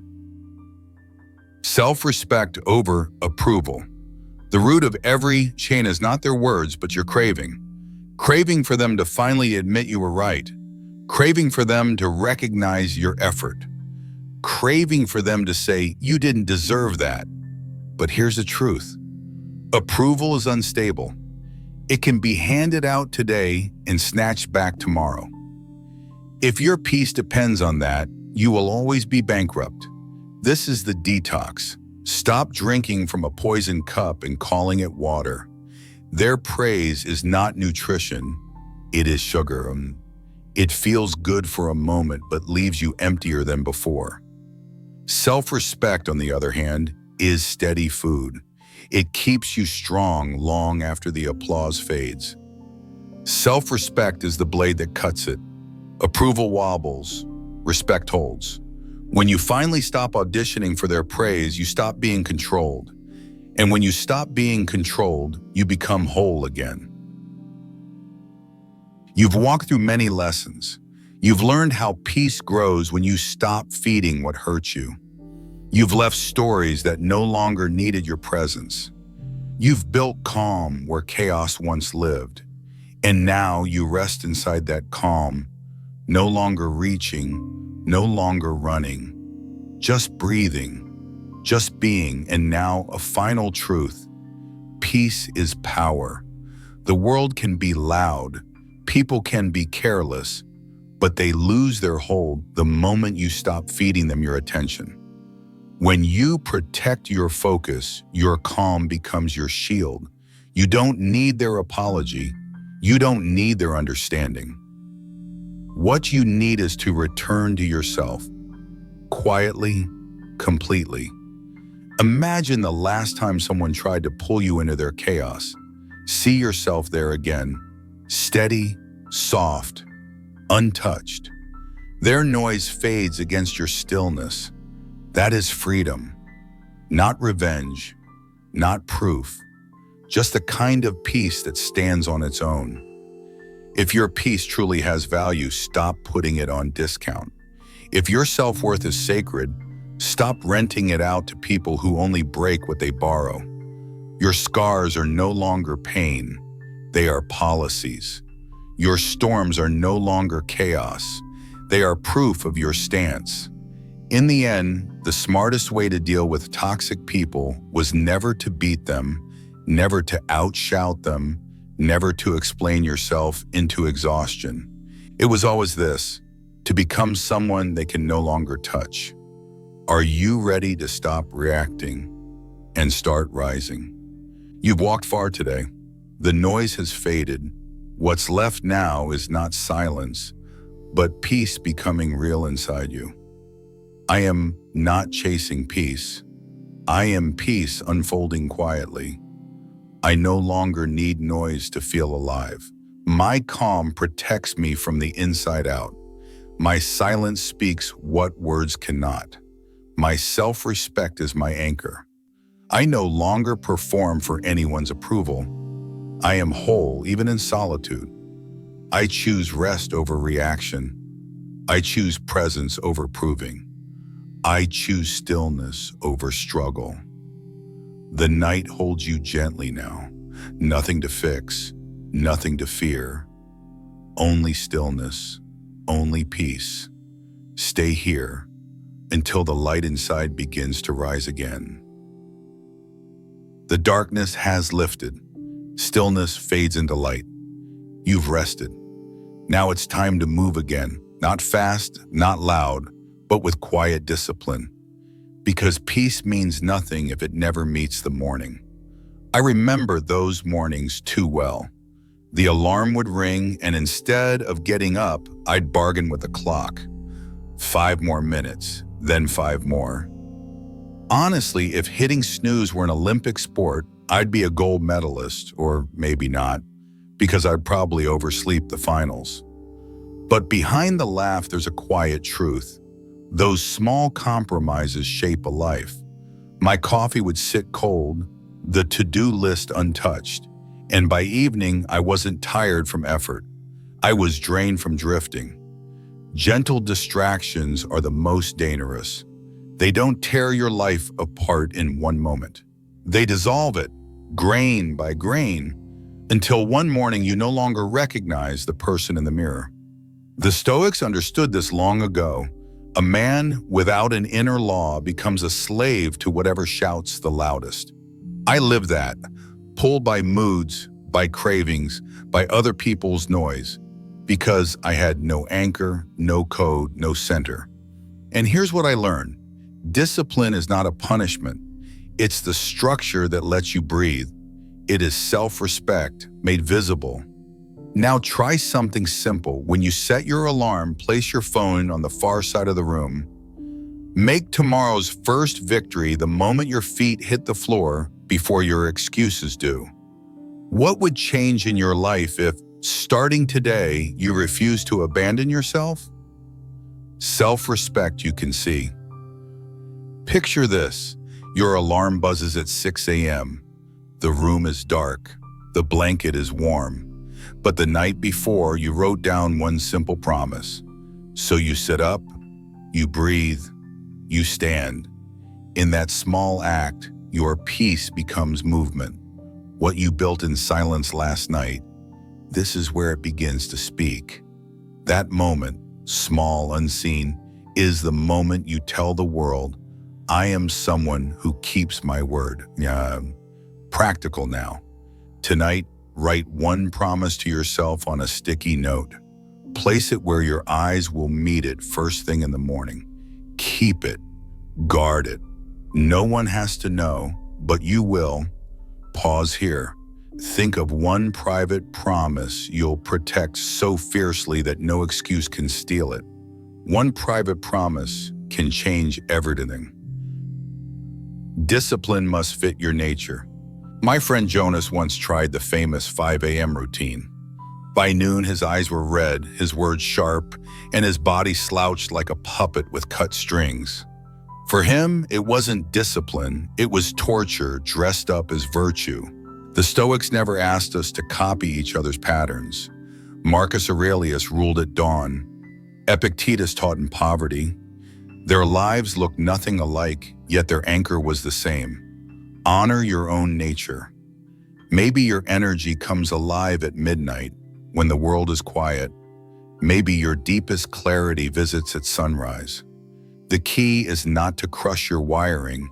Self-respect over approval. The root of every chain is not their words, but your craving. Craving for them to finally admit you were right. Craving for them to recognize your effort. Craving for them to say, you didn't deserve that. But here's the truth. Approval is unstable. It can be handed out today and snatched back tomorrow. If your peace depends on that, you will always be bankrupt. This is the detox. Stop drinking from a poisoned cup and calling it water. Their praise is not nutrition, it is sugar. It feels good for a moment but leaves you emptier than before. Self-respect, on the other hand, is steady food. It keeps you strong long after the applause fades. Self-respect is the blade that cuts it. Approval wobbles, respect holds. When you finally stop auditioning for their praise, you stop being controlled. And when you stop being controlled, you become whole again. You've walked through many lessons. You've learned how peace grows when you stop feeding what hurts you. You've left stories that no longer needed your presence. You've built calm where chaos once lived. And now you rest inside that calm, no longer reaching, no longer running, just breathing, just being. And now a final truth. Peace is power. The world can be loud, people can be careless, but they lose their hold the moment you stop feeding them your attention. When you protect your focus, your calm becomes your shield. You don't need their apology. You don't need their understanding. What you need is to return to yourself, quietly, completely. Imagine the last time someone tried to pull you into their chaos. See yourself there again, steady, soft, untouched. Their noise fades against your stillness. That is freedom, not revenge, not proof, just the kind of peace that stands on its own. If your peace truly has value, stop putting it on discount. If your self-worth is sacred, stop renting it out to people who only break what they borrow. Your scars are no longer pain, they are policies. Your storms are no longer chaos, they are proof of your stance. In the end, the smartest way to deal with toxic people was never to beat them, never to outshout them, never to explain yourself into exhaustion. It was always this: to become someone they can no longer touch. Are you ready to stop reacting and start rising? You've walked far today. The noise has faded. What's left now is not silence, but peace becoming real inside you. I am not chasing peace. I am peace unfolding quietly. I no longer need noise to feel alive. My calm protects me from the inside out. My silence speaks what words cannot. My self-respect is my anchor. I no longer perform for anyone's approval. I am whole even in solitude. I choose rest over reaction. I choose presence over proving. I choose stillness over struggle. The night holds you gently now. Nothing to fix, nothing to fear. Only stillness, only peace. Stay here until the light inside begins to rise again. The darkness has lifted. Stillness fades into light. You've rested. Now it's time to move again, not fast, not loud, but with quiet discipline. Because peace means nothing if it never meets the morning. I remember those mornings too well. The alarm would ring, and instead of getting up, I'd bargain with the clock. 5 more minutes, then 5 more. Honestly, if hitting snooze were an Olympic sport, I'd be a gold medalist, or maybe not, because I'd probably oversleep the finals. But behind the laugh, there's a quiet truth. Those small compromises shape a life. My coffee would sit cold, the to-do list untouched, and by evening, I wasn't tired from effort. I was drained from drifting. Gentle distractions are the most dangerous. They don't tear your life apart in one moment. They dissolve it, grain by grain, until one morning you no longer recognize the person in the mirror. The Stoics understood this long ago. A man without an inner law becomes a slave to whatever shouts the loudest. I lived that, pulled by moods, by cravings, by other people's noise, because I had no anchor, no code, no center. And here's what I learned. Discipline is not a punishment. It's the structure that lets you breathe. It is self-respect made visible. Now try something simple. When you set your alarm, place your phone on the far side of the room. Make tomorrow's first victory the moment your feet hit the floor before your excuses do. What would change in your life if, starting today, you refuse to abandon yourself? Self-respect you can see. Picture this. Your alarm buzzes at 6 a.m. The room is dark. The blanket is warm. But the night before, you wrote down one simple promise. So you sit up, you breathe, you stand. In that small act, your peace becomes movement. What you built in silence last night, this is where it begins to speak. That moment, small, unseen, is the moment you tell the world, I am someone who keeps my word. Practical now. Tonight, write one promise to yourself on a sticky note. Place it where your eyes will meet it first thing in the morning. Keep it. Guard it. No one has to know, but you will. Pause here. Think of one private promise you'll protect so fiercely that no excuse can steal it. One private promise can change everything. Discipline must fit your nature. My friend Jonas once tried the famous 5 a.m. routine. By noon, his eyes were red, his words sharp, and his body slouched like a puppet with cut strings. For him, it wasn't discipline, it was torture dressed up as virtue. The Stoics never asked us to copy each other's patterns. Marcus Aurelius ruled at dawn. Epictetus taught in poverty. Their lives looked nothing alike, yet their anchor was the same. Honor your own nature. Maybe your energy comes alive at midnight when the world is quiet. Maybe your deepest clarity visits at sunrise. The key is not to crush your wiring,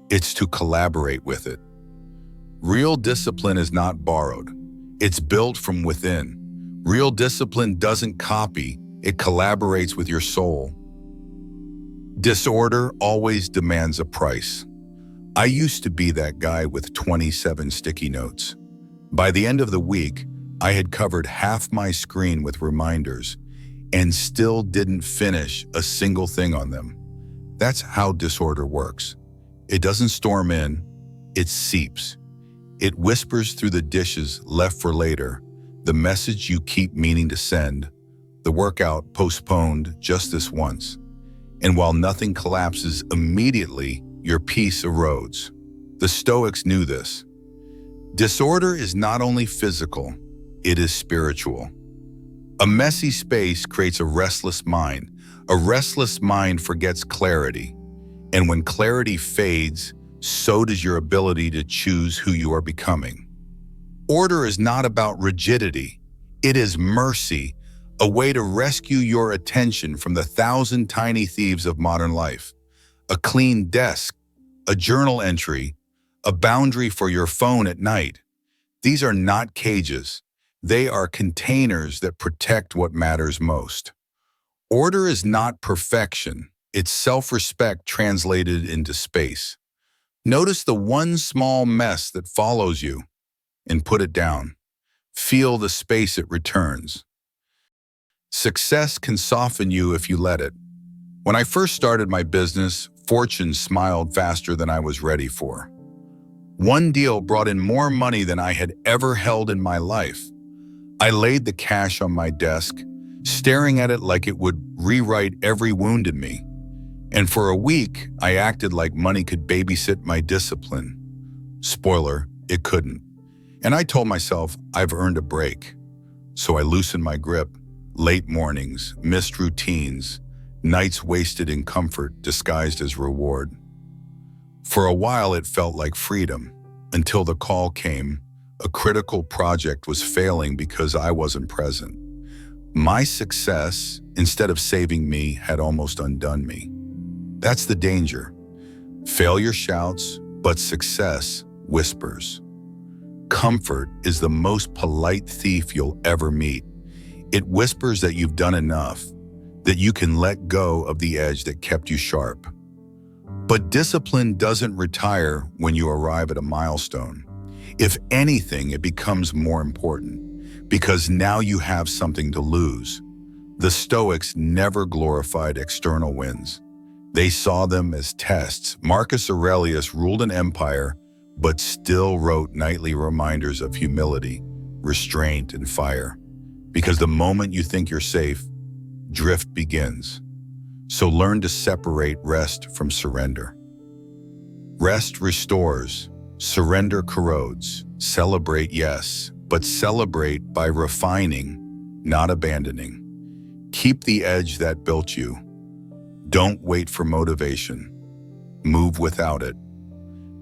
it's to collaborate with it. Real discipline is not borrowed. It's built from within. Real discipline doesn't copy, it collaborates with your soul. Disorder always demands a price. I used to be that guy with 27 sticky notes. By the end of the week, I had covered half my screen with reminders and still didn't finish a single thing on them. That's how disorder works. It doesn't storm in, it seeps. It whispers through the dishes left for later. the message you keep meaning to send, the workout postponed just this once. And while nothing collapses immediately, your peace erodes. The Stoics knew this. Disorder is not only physical, it is spiritual. A messy space creates a restless mind. A restless mind forgets clarity. And when clarity fades, so does your ability to choose who you are becoming. Order is not about rigidity. It is mercy, a way to rescue your attention from the thousand tiny thieves of modern life. A clean desk, a journal entry, a boundary for your phone at night. These are not cages. They are containers that protect what matters most. Order is not perfection. It's self-respect translated into space. Notice the one small mess that follows you and put it down. Feel the space it returns. Success can soften you if you let it. When I first started my business, fortune smiled faster than I was ready for. One deal brought in more money than I had ever held in my life. I laid the cash on my desk, staring at it like it would rewrite every wound in me. And for a week, I acted like money could babysit my discipline. Spoiler, it couldn't. And I told myself I've earned a break. So I loosened my grip. Late mornings, missed routines, nights wasted in comfort disguised as reward. For a while, it felt like freedom, until the call came. A critical project was failing because I wasn't present. My success, instead of saving me, had almost undone me. That's the danger. Failure shouts, but success whispers. Comfort is the most polite thief you'll ever meet. It whispers that you've done enough, that you can let go of the edge that kept you sharp. But discipline doesn't retire when you arrive at a milestone. If anything, it becomes more important, because now you have something to lose. The Stoics never glorified external wins. They saw them as tests. Marcus Aurelius ruled an empire, but still wrote nightly reminders of humility, restraint, and fire. Because the moment you think you're safe, drift begins. So learn to separate rest from surrender. Rest restores, surrender corrodes. Celebrate, yes, but celebrate by refining, not abandoning. Keep the edge that built you. Don't wait for motivation. Move without it.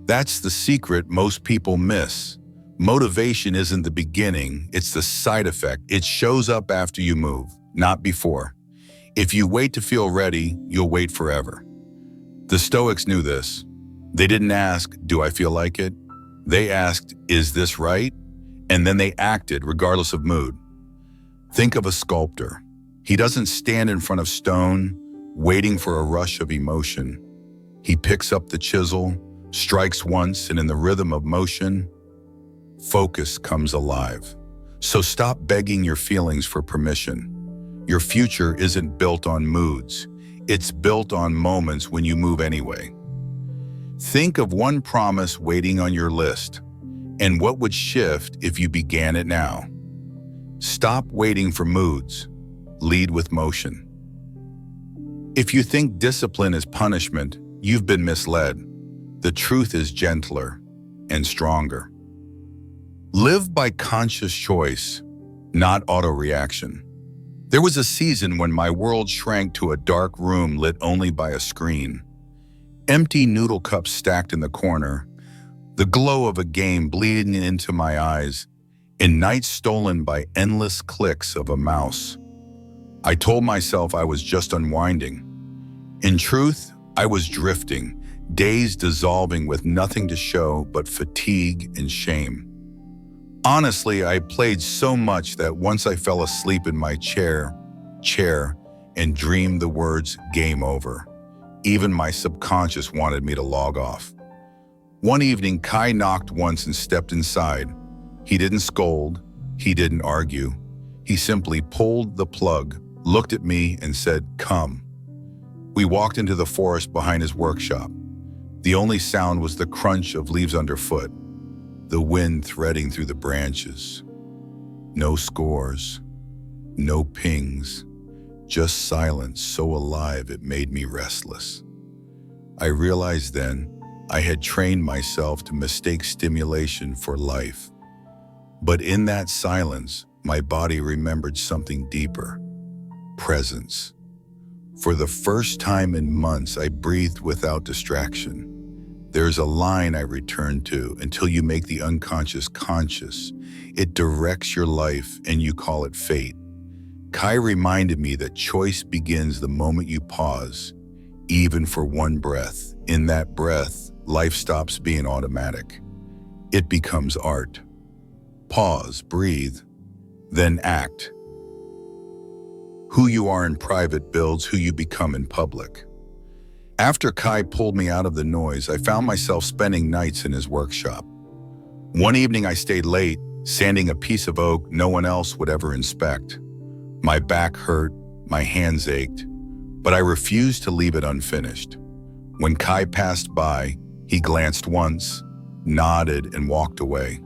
That's the secret most people miss. Motivation isn't the beginning, it's the side effect. It shows up after you move, not before. If you wait to feel ready, you'll wait forever. The Stoics knew this. They didn't ask, do I feel like it? They asked, is this right? And then they acted regardless of mood. Think of a sculptor. He doesn't stand in front of stone, waiting for a rush of emotion. He picks up the chisel, strikes once, and in the rhythm of motion, focus comes alive. So stop begging your feelings for permission. Your future isn't built on moods. It's built on moments when you move anyway. Think of one promise waiting on your list, and what would shift if you began it now? Stop waiting for moods. Lead with motion. If you think discipline is punishment, you've been misled. The truth is gentler and stronger. Live by conscious choice, not auto-reaction. There was a season when my world shrank to a dark room lit only by a screen. Empty noodle cups stacked in the corner, the glow of a game bleeding into my eyes, and nights stolen by endless clicks of a mouse. I told myself I was just unwinding. In truth, I was drifting, days dissolving with nothing to show but fatigue and shame. Honestly, I played so much that once I fell asleep in my chair, and dreamed the words game over. Even my subconscious wanted me to log off. One evening, Kai knocked once and stepped inside. He didn't scold, he didn't argue. He simply pulled the plug, looked at me, and said, "Come." We walked into the forest behind his workshop. The only sound was the crunch of leaves underfoot, the wind threading through the branches. No scores, no pings, just silence so alive it made me restless. I realized then I had trained myself to mistake stimulation for life. But in that silence, my body remembered something deeper: presence. For the first time in months, I breathed without distraction. There's a line I return to: until you make the unconscious conscious, it directs your life and you call it fate. Kai reminded me that choice begins the moment you pause, even for one breath. In that breath, life stops being automatic. It becomes art. Pause, breathe, then act. Who you are in private builds who you become in public. After Kai pulled me out of the noise, I found myself spending nights in his workshop. One evening I stayed late, sanding a piece of oak no one else would ever inspect. My back hurt, my hands ached, but I refused to leave it unfinished. When Kai passed by, he glanced once, nodded, and walked away.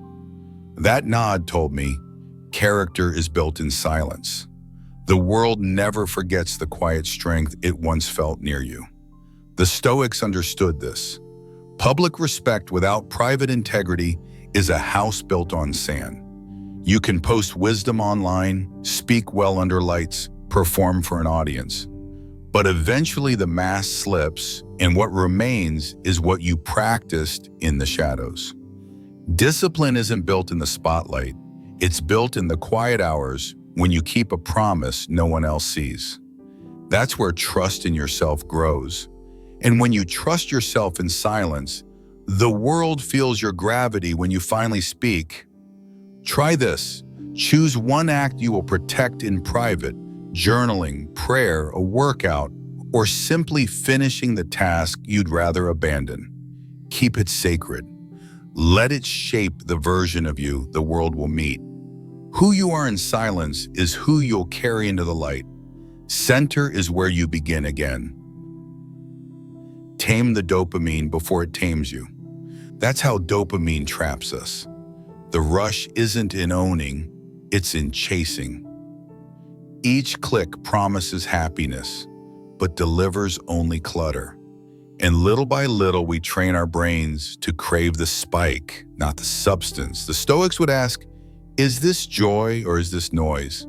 That nod told me, character is built in silence. The world never forgets the quiet strength it once felt near you. The Stoics understood this. Public respect without private integrity is a house built on sand. You can post wisdom online, speak well under lights, perform for an audience. But eventually the mask slips, and what remains is what you practiced in the shadows. Discipline isn't built in the spotlight. It's built in the quiet hours when you keep a promise no one else sees. That's where trust in yourself grows. And when you trust yourself in silence, the world feels your gravity when you finally speak. Try this. Choose one act you will protect in private: journaling, prayer, a workout, or simply finishing the task you'd rather abandon. Keep it sacred. Let it shape the version of you the world will meet. Who you are in silence is who you'll carry into the light. Center is where you begin again. Tame the dopamine before it tames you. That's how dopamine traps us. The rush isn't in owning, it's in chasing. Each click promises happiness, but delivers only clutter. And little by little, we train our brains to crave the spike, not the substance. The Stoics would ask, is this joy or is this noise?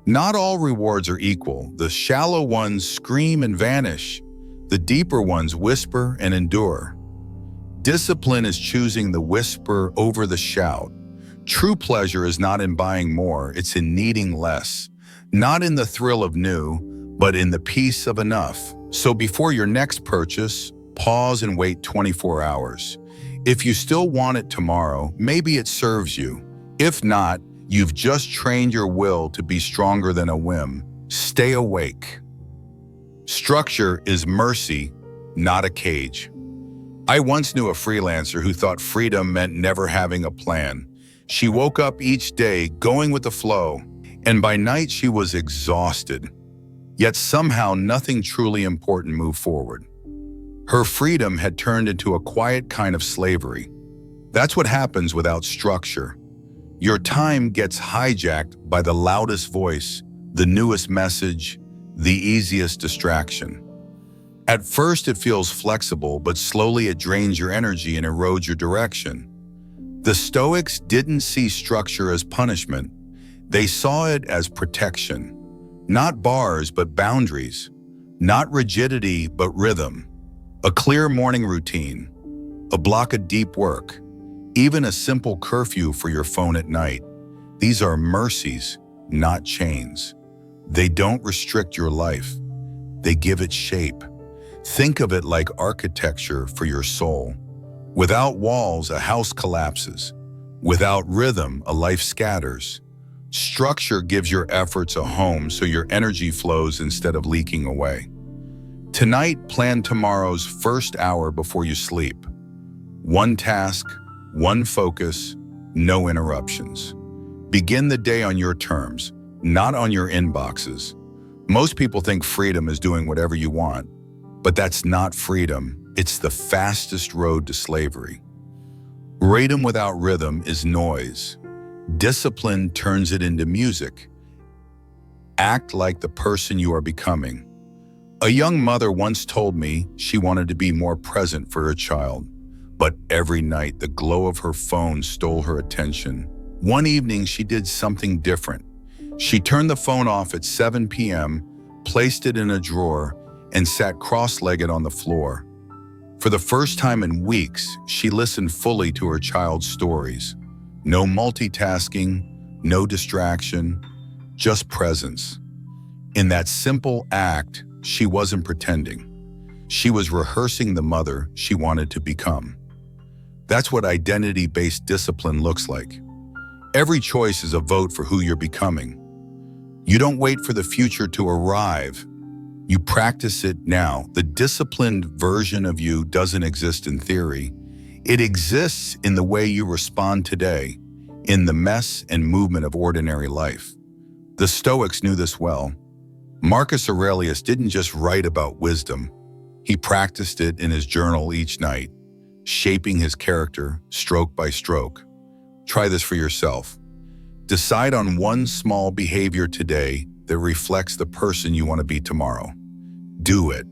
Not all rewards are equal. The shallow ones scream and vanish. The deeper ones whisper and endure. Discipline is choosing the whisper over the shout. True pleasure is not in buying more, it's in needing less. Not in the thrill of new, but in the peace of enough. So before your next purchase, pause and wait 24 hours. If you still want it tomorrow, maybe it serves you. If not, you've just trained your will to be stronger than a whim. Stay awake. Structure is mercy, not a cage. I once knew a freelancer who thought freedom meant never having a plan. She woke up each day going with the flow, and by night she was exhausted. Yet somehow nothing truly important moved forward. Her freedom had turned into a quiet kind of slavery. That's what happens without structure. Your time gets hijacked by the loudest voice, the newest message, the easiest distraction. At first it feels flexible, but slowly it drains your energy and erodes your direction. The Stoics didn't see structure as punishment. They saw it as protection. Not bars, but boundaries. Not rigidity, but rhythm. A clear morning routine. A block of deep work. Even a simple curfew for your phone at night. These are mercies, not chains. They don't restrict your life. They give it shape. Think of it like architecture for your soul. Without walls, a house collapses. Without rhythm, a life scatters. Structure gives your efforts a home so your energy flows instead of leaking away. Tonight, plan tomorrow's first hour before you sleep. One task, one focus, no interruptions. Begin the day on your terms, not on your inboxes. Most people think freedom is doing whatever you want, but that's not freedom. It's the fastest road to slavery. Freedom without rhythm is noise. Discipline turns it into music. Act like the person you are becoming. A young mother once told me she wanted to be more present for her child, but every night the glow of her phone stole her attention. One evening she did something different. She turned the phone off at 7 p.m., placed it in a drawer, and sat cross-legged on the floor. For the first time in weeks, she listened fully to her child's stories. No multitasking, no distraction, just presence. In that simple act, she wasn't pretending. She was rehearsing the mother she wanted to become. That's what identity-based discipline looks like. Every choice is a vote for who you're becoming. You don't wait for the future to arrive. You practice it now. The disciplined version of you doesn't exist in theory. It exists in the way you respond today, in the mess and movement of ordinary life. The Stoics knew this well. Marcus Aurelius didn't just write about wisdom. He practiced it in his journal each night, shaping his character stroke by stroke. Try this for yourself. Decide on one small behavior today that reflects the person you want to be tomorrow. Do it,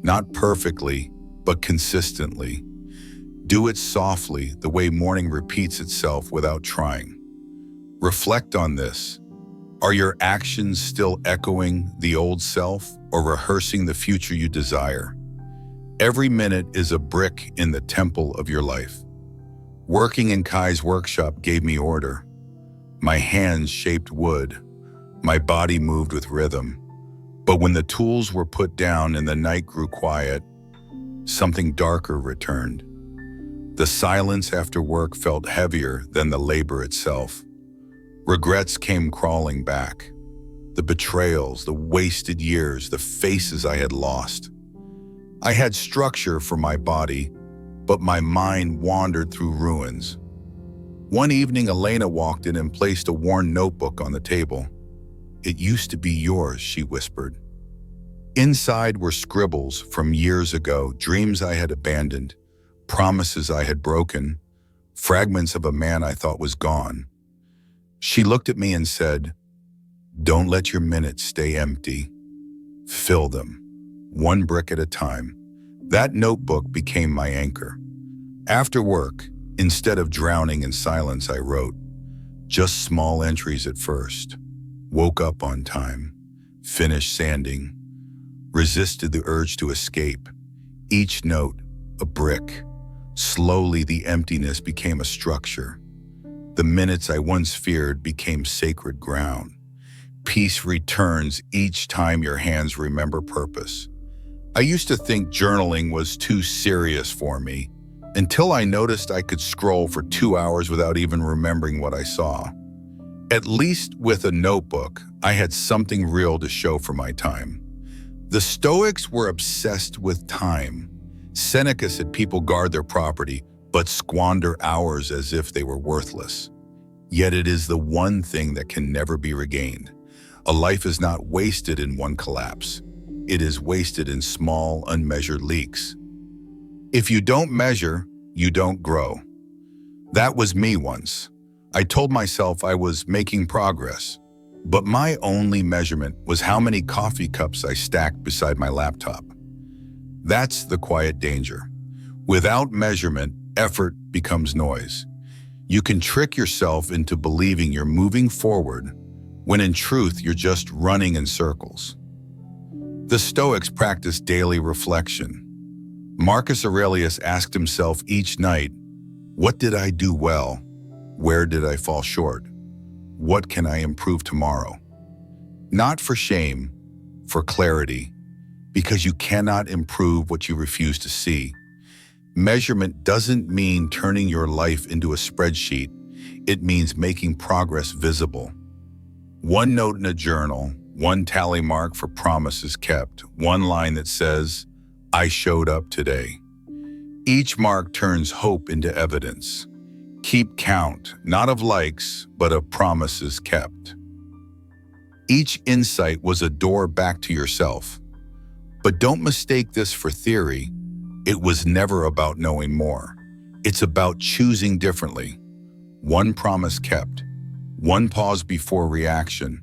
not perfectly, but consistently. Do it softly, the way morning repeats itself without trying. Reflect on this. Are your actions still echoing the old self or rehearsing the future you desire? Every minute is a brick in the temple of your life. Working in Kai's workshop gave me order. My hands shaped wood. My body moved with rhythm. But when the tools were put down and the night grew quiet, something darker returned. The silence after work felt heavier than the labor itself. Regrets came crawling back. The betrayals, the wasted years, the faces I had lost. I had structure for my body, but my mind wandered through ruins. One evening, Elena walked in and placed a worn notebook on the table. "It used to be yours," she whispered. Inside were scribbles from years ago, dreams I had abandoned, promises I had broken, fragments of a man I thought was gone. She looked at me and said, "Don't let your minutes stay empty. Fill them, one brick at a time." That notebook became my anchor. After work, instead of drowning in silence, I wrote, just small entries at first. Woke up on time, finished sanding, resisted the urge to escape. Each note, a brick. Slowly, the emptiness became a structure. The minutes I once feared became sacred ground. Peace returns each time your hands remember purpose. I used to think journaling was too serious for me, until I noticed I could scroll for 2 hours without even remembering what I saw. At least with a notebook, I had something real to show for my time. The Stoics were obsessed with time. Seneca said people guard their property, but squander hours as if they were worthless. Yet it is the one thing that can never be regained. A life is not wasted in one collapse. It is wasted in small, unmeasured leaks. If you don't measure, you don't grow. That was me once. I told myself I was making progress, but my only measurement was how many coffee cups I stacked beside my laptop. That's the quiet danger. Without measurement, effort becomes noise. You can trick yourself into believing you're moving forward, when in truth you're just running in circles. The Stoics practiced daily reflection. Marcus Aurelius asked himself each night, what did I do well? Where did I fall short? What can I improve tomorrow? Not for shame, for clarity, because you cannot improve what you refuse to see. Measurement doesn't mean turning your life into a spreadsheet. It means making progress visible. One note in a journal, one tally mark for promises kept, one line that says, I showed up today. Each mark turns hope into evidence. Keep count, not of likes, but of promises kept. Each insight was a door back to yourself. But don't mistake this for theory. It was never about knowing more. It's about choosing differently. One promise kept, One pause before reaction.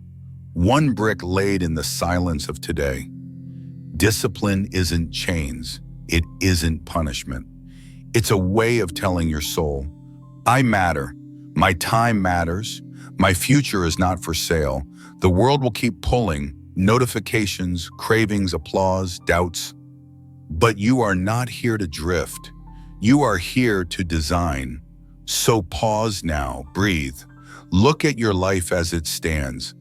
One brick laid in the silence of today. Discipline isn't chains. It isn't punishment. It's a way of telling your soul, I matter. My time matters. My future is not for sale. The world will keep pulling, notifications, cravings, applause, doubts. But you are not here to drift. You are here to design. So pause now, breathe. Look at your life as it stands,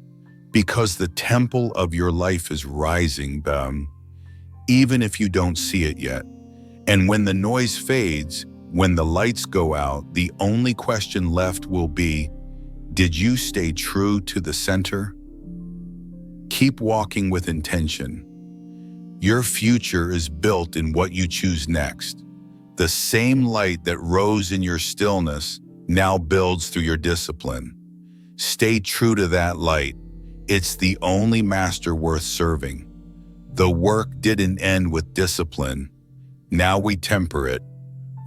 because the temple of your life is rising, even if you don't see it yet. And when the noise fades, when the lights go out, the only question left will be, did you stay true to the center? Keep walking with intention. Your future is built in what you choose next. The same light that rose in your stillness now builds through your discipline. Stay true to that light. It's the only master worth serving. The work didn't end with discipline. Now we temper it.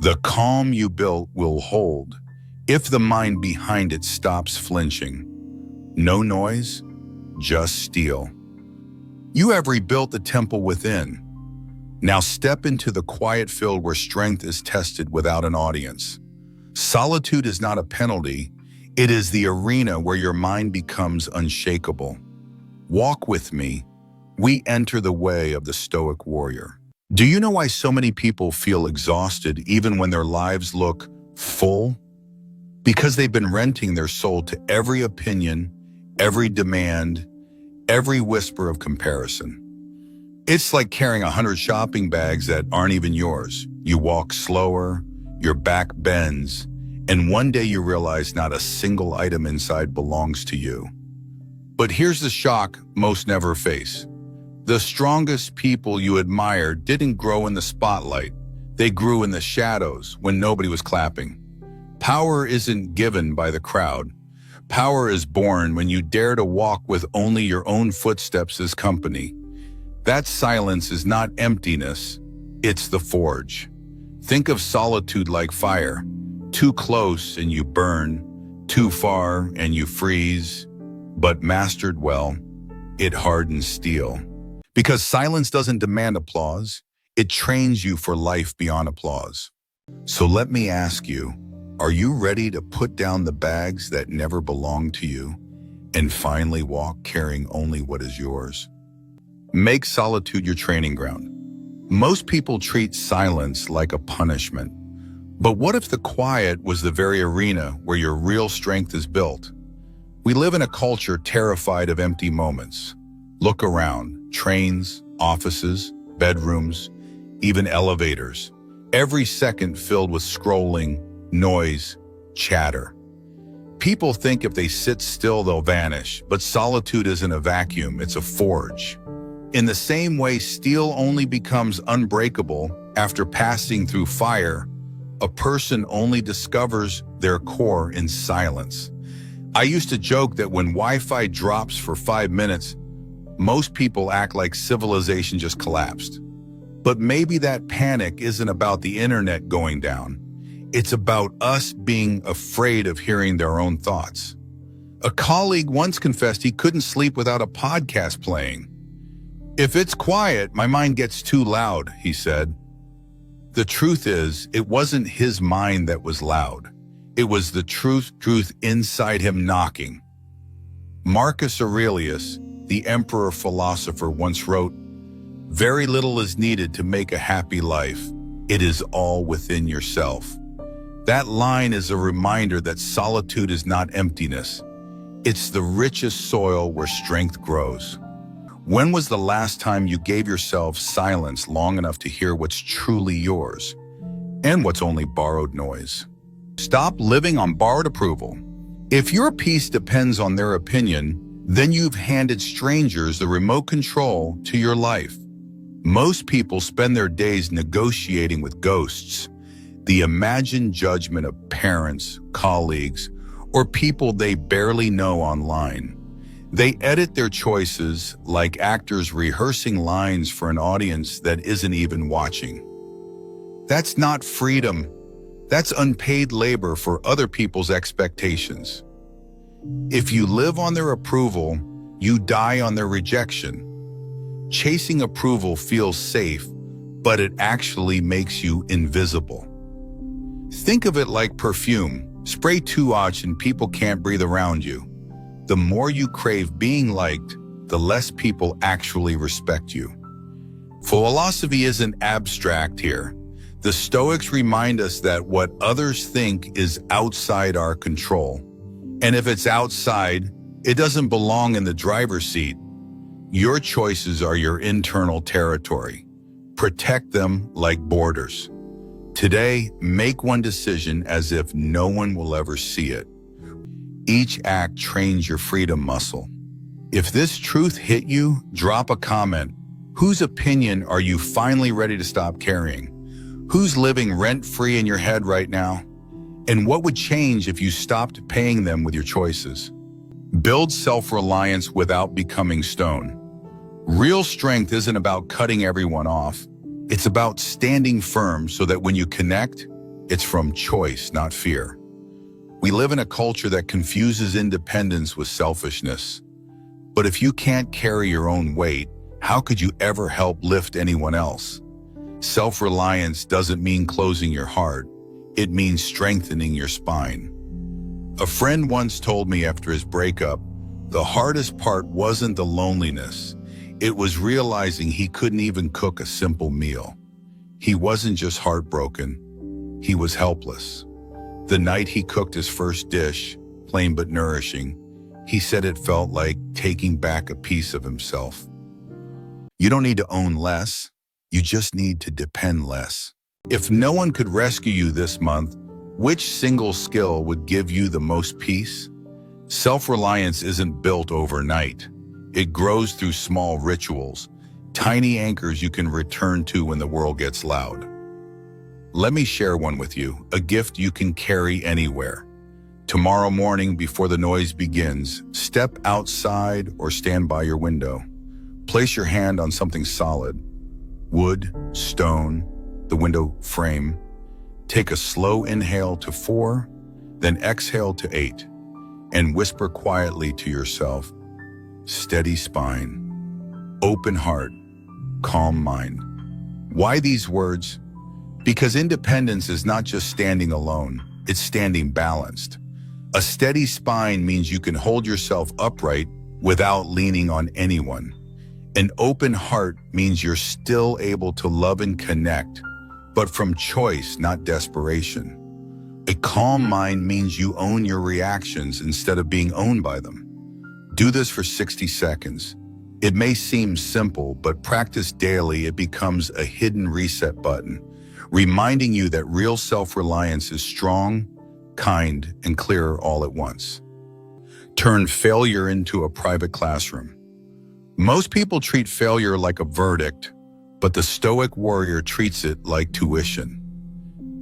The calm you built will hold, if the mind behind it stops flinching. No noise, just steel. You have rebuilt the temple within. Now step into the quiet field where strength is tested without an audience. Solitude is not a penalty. It is the arena where your mind becomes unshakable. Walk with me. We enter the way of the Stoic warrior. Do you know why so many people feel exhausted even when their lives look full? Because they've been renting their soul to every opinion, every demand, every whisper of comparison. It's like carrying 100 shopping bags that aren't even yours. You walk slower, your back bends, and one day you realize not a single item inside belongs to you. But here's the shock most never face. The strongest people you admire didn't grow in the spotlight. They grew in the shadows when nobody was clapping. Power isn't given by the crowd. Power is born when you dare to walk with only your own footsteps as company. That silence is not emptiness, it's the forge. Think of solitude like fire. Too close and you burn, too far and you freeze. But mastered well, it hardens steel. Because silence doesn't demand applause, it trains you for life beyond applause. So let me ask you, are you ready to put down the bags that never belonged to you and finally walk carrying only what is yours? Make solitude your training ground. Most people treat silence like a punishment. But what if the quiet was the very arena where your real strength is built? We live in a culture terrified of empty moments. Look around. Trains, offices, bedrooms, even elevators. Every second filled with scrolling, noise, chatter. People think if they sit still, they'll vanish, but solitude isn't a vacuum, it's a forge. In the same way, steel only becomes unbreakable after passing through fire, a person only discovers their core in silence. I used to joke that when Wi-Fi drops for 5 minutes, most people act like civilization just collapsed. But maybe that panic isn't about the internet going down. It's about us being afraid of hearing their own thoughts. A colleague once confessed he couldn't sleep without a podcast playing. If it's quiet, my mind gets too loud, he said. The truth is, it wasn't his mind that was loud. It was the truth inside him knocking. Marcus Aurelius, the emperor philosopher, once wrote, "Very little is needed to make a happy life. It is all within yourself." That line is a reminder that solitude is not emptiness. It's the richest soil where strength grows. When was the last time you gave yourself silence long enough to hear what's truly yours and what's only borrowed noise? Stop living on borrowed approval. If your peace depends on their opinion, then you've handed strangers the remote control to your life. Most people spend their days negotiating with ghosts, the imagined judgment of parents, colleagues, or people they barely know online. They edit their choices like actors rehearsing lines for an audience that isn't even watching. That's not freedom. That's unpaid labor for other people's expectations. If you live on their approval, you die on their rejection. Chasing approval feels safe, but it actually makes you invisible. Think of it like perfume. Spray too much and people can't breathe around you. The more you crave being liked, the less people actually respect you. Philosophy isn't abstract here. The Stoics remind us that what others think is outside our control. And if it's outside, it doesn't belong in the driver's seat. Your choices are your internal territory. Protect them like borders. Today, make one decision as if no one will ever see it. Each act trains your freedom muscle. If this truth hit you, drop a comment. Whose opinion are you finally ready to stop carrying? Who's living rent-free in your head right now? And what would change if you stopped paying them with your choices? Build self-reliance without becoming stone. Real strength isn't about cutting everyone off. It's about standing firm so that when you connect, it's from choice, not fear. We live in a culture that confuses independence with selfishness. But if you can't carry your own weight, how could you ever help lift anyone else? Self-reliance doesn't mean closing your heart. It means strengthening your spine. A friend once told me after his breakup, the hardest part wasn't the loneliness. It was realizing he couldn't even cook a simple meal. He wasn't just heartbroken, he was helpless. The night he cooked his first dish, plain but nourishing, he said it felt like taking back a piece of himself. You don't need to own less, you just need to depend less. If no one could rescue you this month, which single skill would give you the most peace? Self-reliance isn't built overnight. It grows through small rituals, tiny anchors you can return to when the world gets loud. Let me share one with you, a gift you can carry anywhere. Tomorrow morning, before the noise begins, step outside or stand by your window. Place your hand on something solid, wood, stone, the window frame. Take a slow inhale to 4, then exhale to 8, and whisper quietly to yourself, steady spine, open heart, calm mind. Why these words? Because independence is not just standing alone, it's standing balanced. A steady spine means you can hold yourself upright without leaning on anyone. An open heart means you're still able to love and connect, but from choice, not desperation. A calm mind means you own your reactions instead of being owned by them. Do this for 60 seconds. It may seem simple, but practice daily, it becomes a hidden reset button, reminding you that real self-reliance is strong, kind, and clear all at once. Turn failure into a private classroom. Most people treat failure like a verdict, but the Stoic warrior treats it like tuition.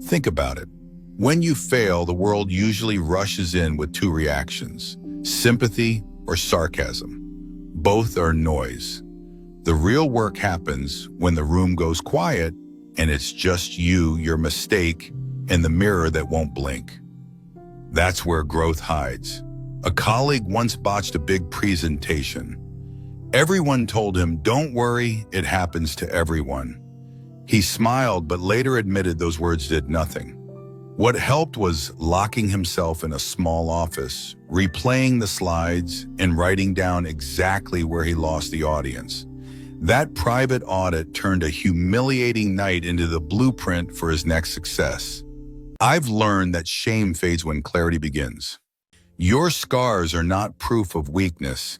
Think about it. When you fail, the world usually rushes in with 2 reactions, sympathy or sarcasm. Both are noise. The real work happens when the room goes quiet and it's just you, your mistake, and the mirror that won't blink. That's where growth hides. A colleague once botched a big presentation. Everyone told him, "Don't worry, it happens to everyone." He smiled, but later admitted those words did nothing. What helped was locking himself in a small office, replaying the slides, and writing down exactly where he lost the audience. That private audit turned a humiliating night into the blueprint for his next success. I've learned that shame fades when clarity begins. Your scars are not proof of weakness.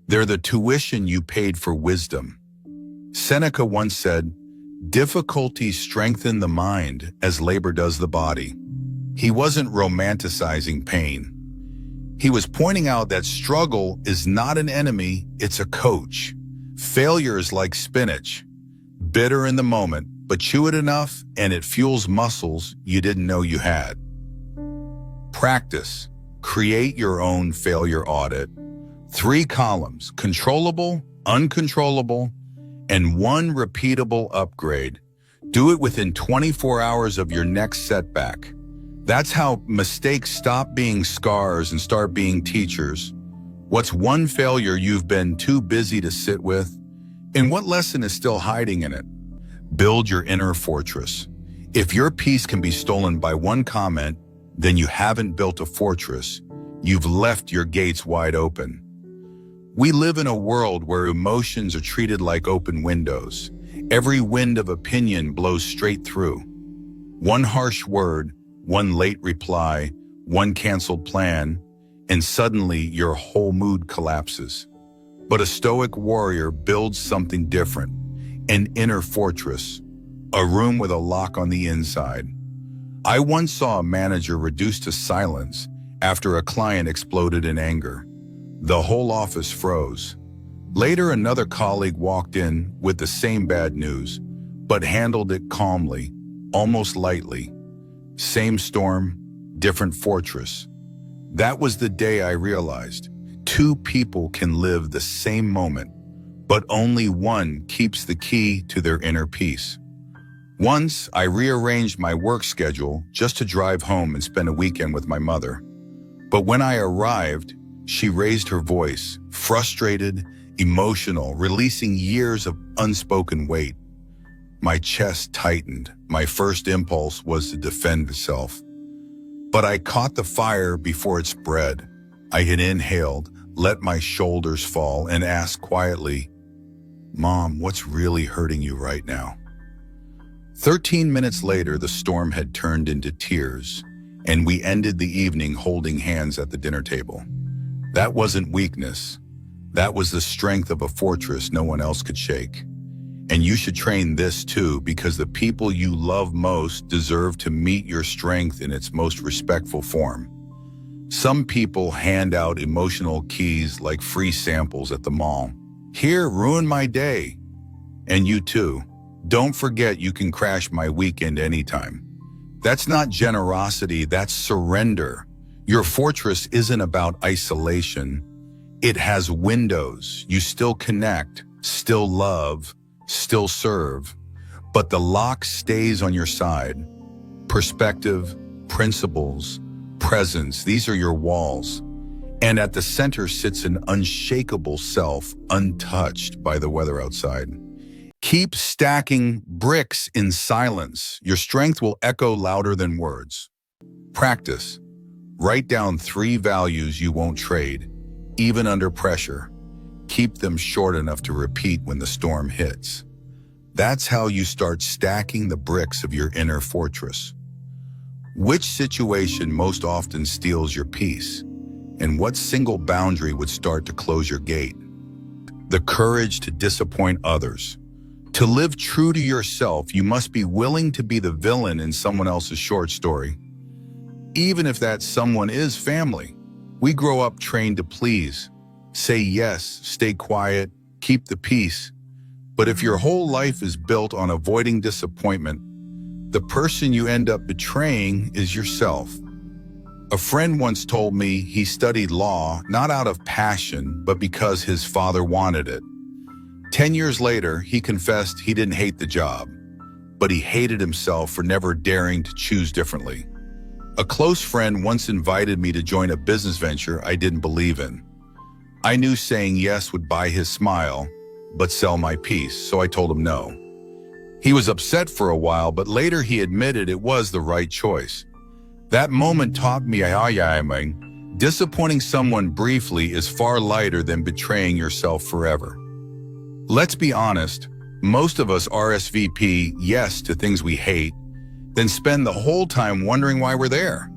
They're the tuition you paid for wisdom. Seneca once said, "Difficulties strengthen the mind as labor does the body." He wasn't romanticizing pain. He was pointing out that struggle is not an enemy, it's a coach. Failure is like spinach, bitter in the moment, but chew it enough and it fuels muscles you didn't know you had. Practice. Create your own failure audit. 3 columns, controllable, uncontrollable, and 1 repeatable upgrade. Do it within 24 hours of your next setback. That's how mistakes stop being scars and start being teachers. What's one failure you've been too busy to sit with? And what lesson is still hiding in it? Build your inner fortress. If your peace can be stolen by one comment, then you haven't built a fortress. You've left your gates wide open. We live in a world where emotions are treated like open windows. Every wind of opinion blows straight through. One harsh word, one late reply, one canceled plan, and suddenly your whole mood collapses. But a Stoic warrior builds something different, an inner fortress, a room with a lock on the inside. I once saw a manager reduced to silence after a client exploded in anger. The whole office froze. Later, another colleague walked in with the same bad news, but handled it calmly, almost lightly. Same storm, different fortress. That was the day I realized two people can live the same moment, but only one keeps the key to their inner peace. Once, I rearranged my work schedule just to drive home and spend a weekend with my mother. But when I arrived, she raised her voice, frustrated, emotional, releasing years of unspoken weight. My chest tightened. My first impulse was to defend myself. But I caught the fire before it spread. I had inhaled, let my shoulders fall, and asked quietly, "Mom, what's really hurting you right now?" 13 minutes later, the storm had turned into tears, and we ended the evening holding hands at the dinner table. That wasn't weakness. That was the strength of a fortress no one else could shake. And you should train this too, because the people you love most deserve to meet your strength in its most respectful form. Some people hand out emotional keys like free samples at the mall. Here, ruin my day. And you too. Don't forget you can crash my weekend anytime. That's not generosity, that's surrender. Your fortress isn't about isolation. It has windows. You still connect, still love, still serve, but the lock stays on your side. Perspective, principles, presence, these are your walls. And at the center sits an unshakable self, untouched by the weather outside. Keep stacking bricks in silence. Your strength will echo louder than words. Practice. Write down 3 values you won't trade, even under pressure. Keep them short enough to repeat when the storm hits. That's how you start stacking the bricks of your inner fortress. Which situation most often steals your peace? And what single boundary would start to close your gate? The courage to disappoint others. To live true to yourself, you must be willing to be the villain in someone else's short story. Even if that someone is family. We grow up trained to please. Say yes, stay quiet, keep the peace. But if your whole life is built on avoiding disappointment, the person you end up betraying is yourself. A friend once told me he studied law not out of passion, but because his father wanted it. 10 years later, he confessed he didn't hate the job, but he hated himself for never daring to choose differently. A close friend once invited me to join a business venture I didn't believe in. I knew saying yes would buy his smile, but sell my peace, so I told him no. He was upset for a while, but later he admitted it was the right choice. That moment taught me disappointing someone briefly is far lighter than betraying yourself forever. Let's be honest, most of us RSVP yes to things we hate, then spend the whole time wondering why we're there.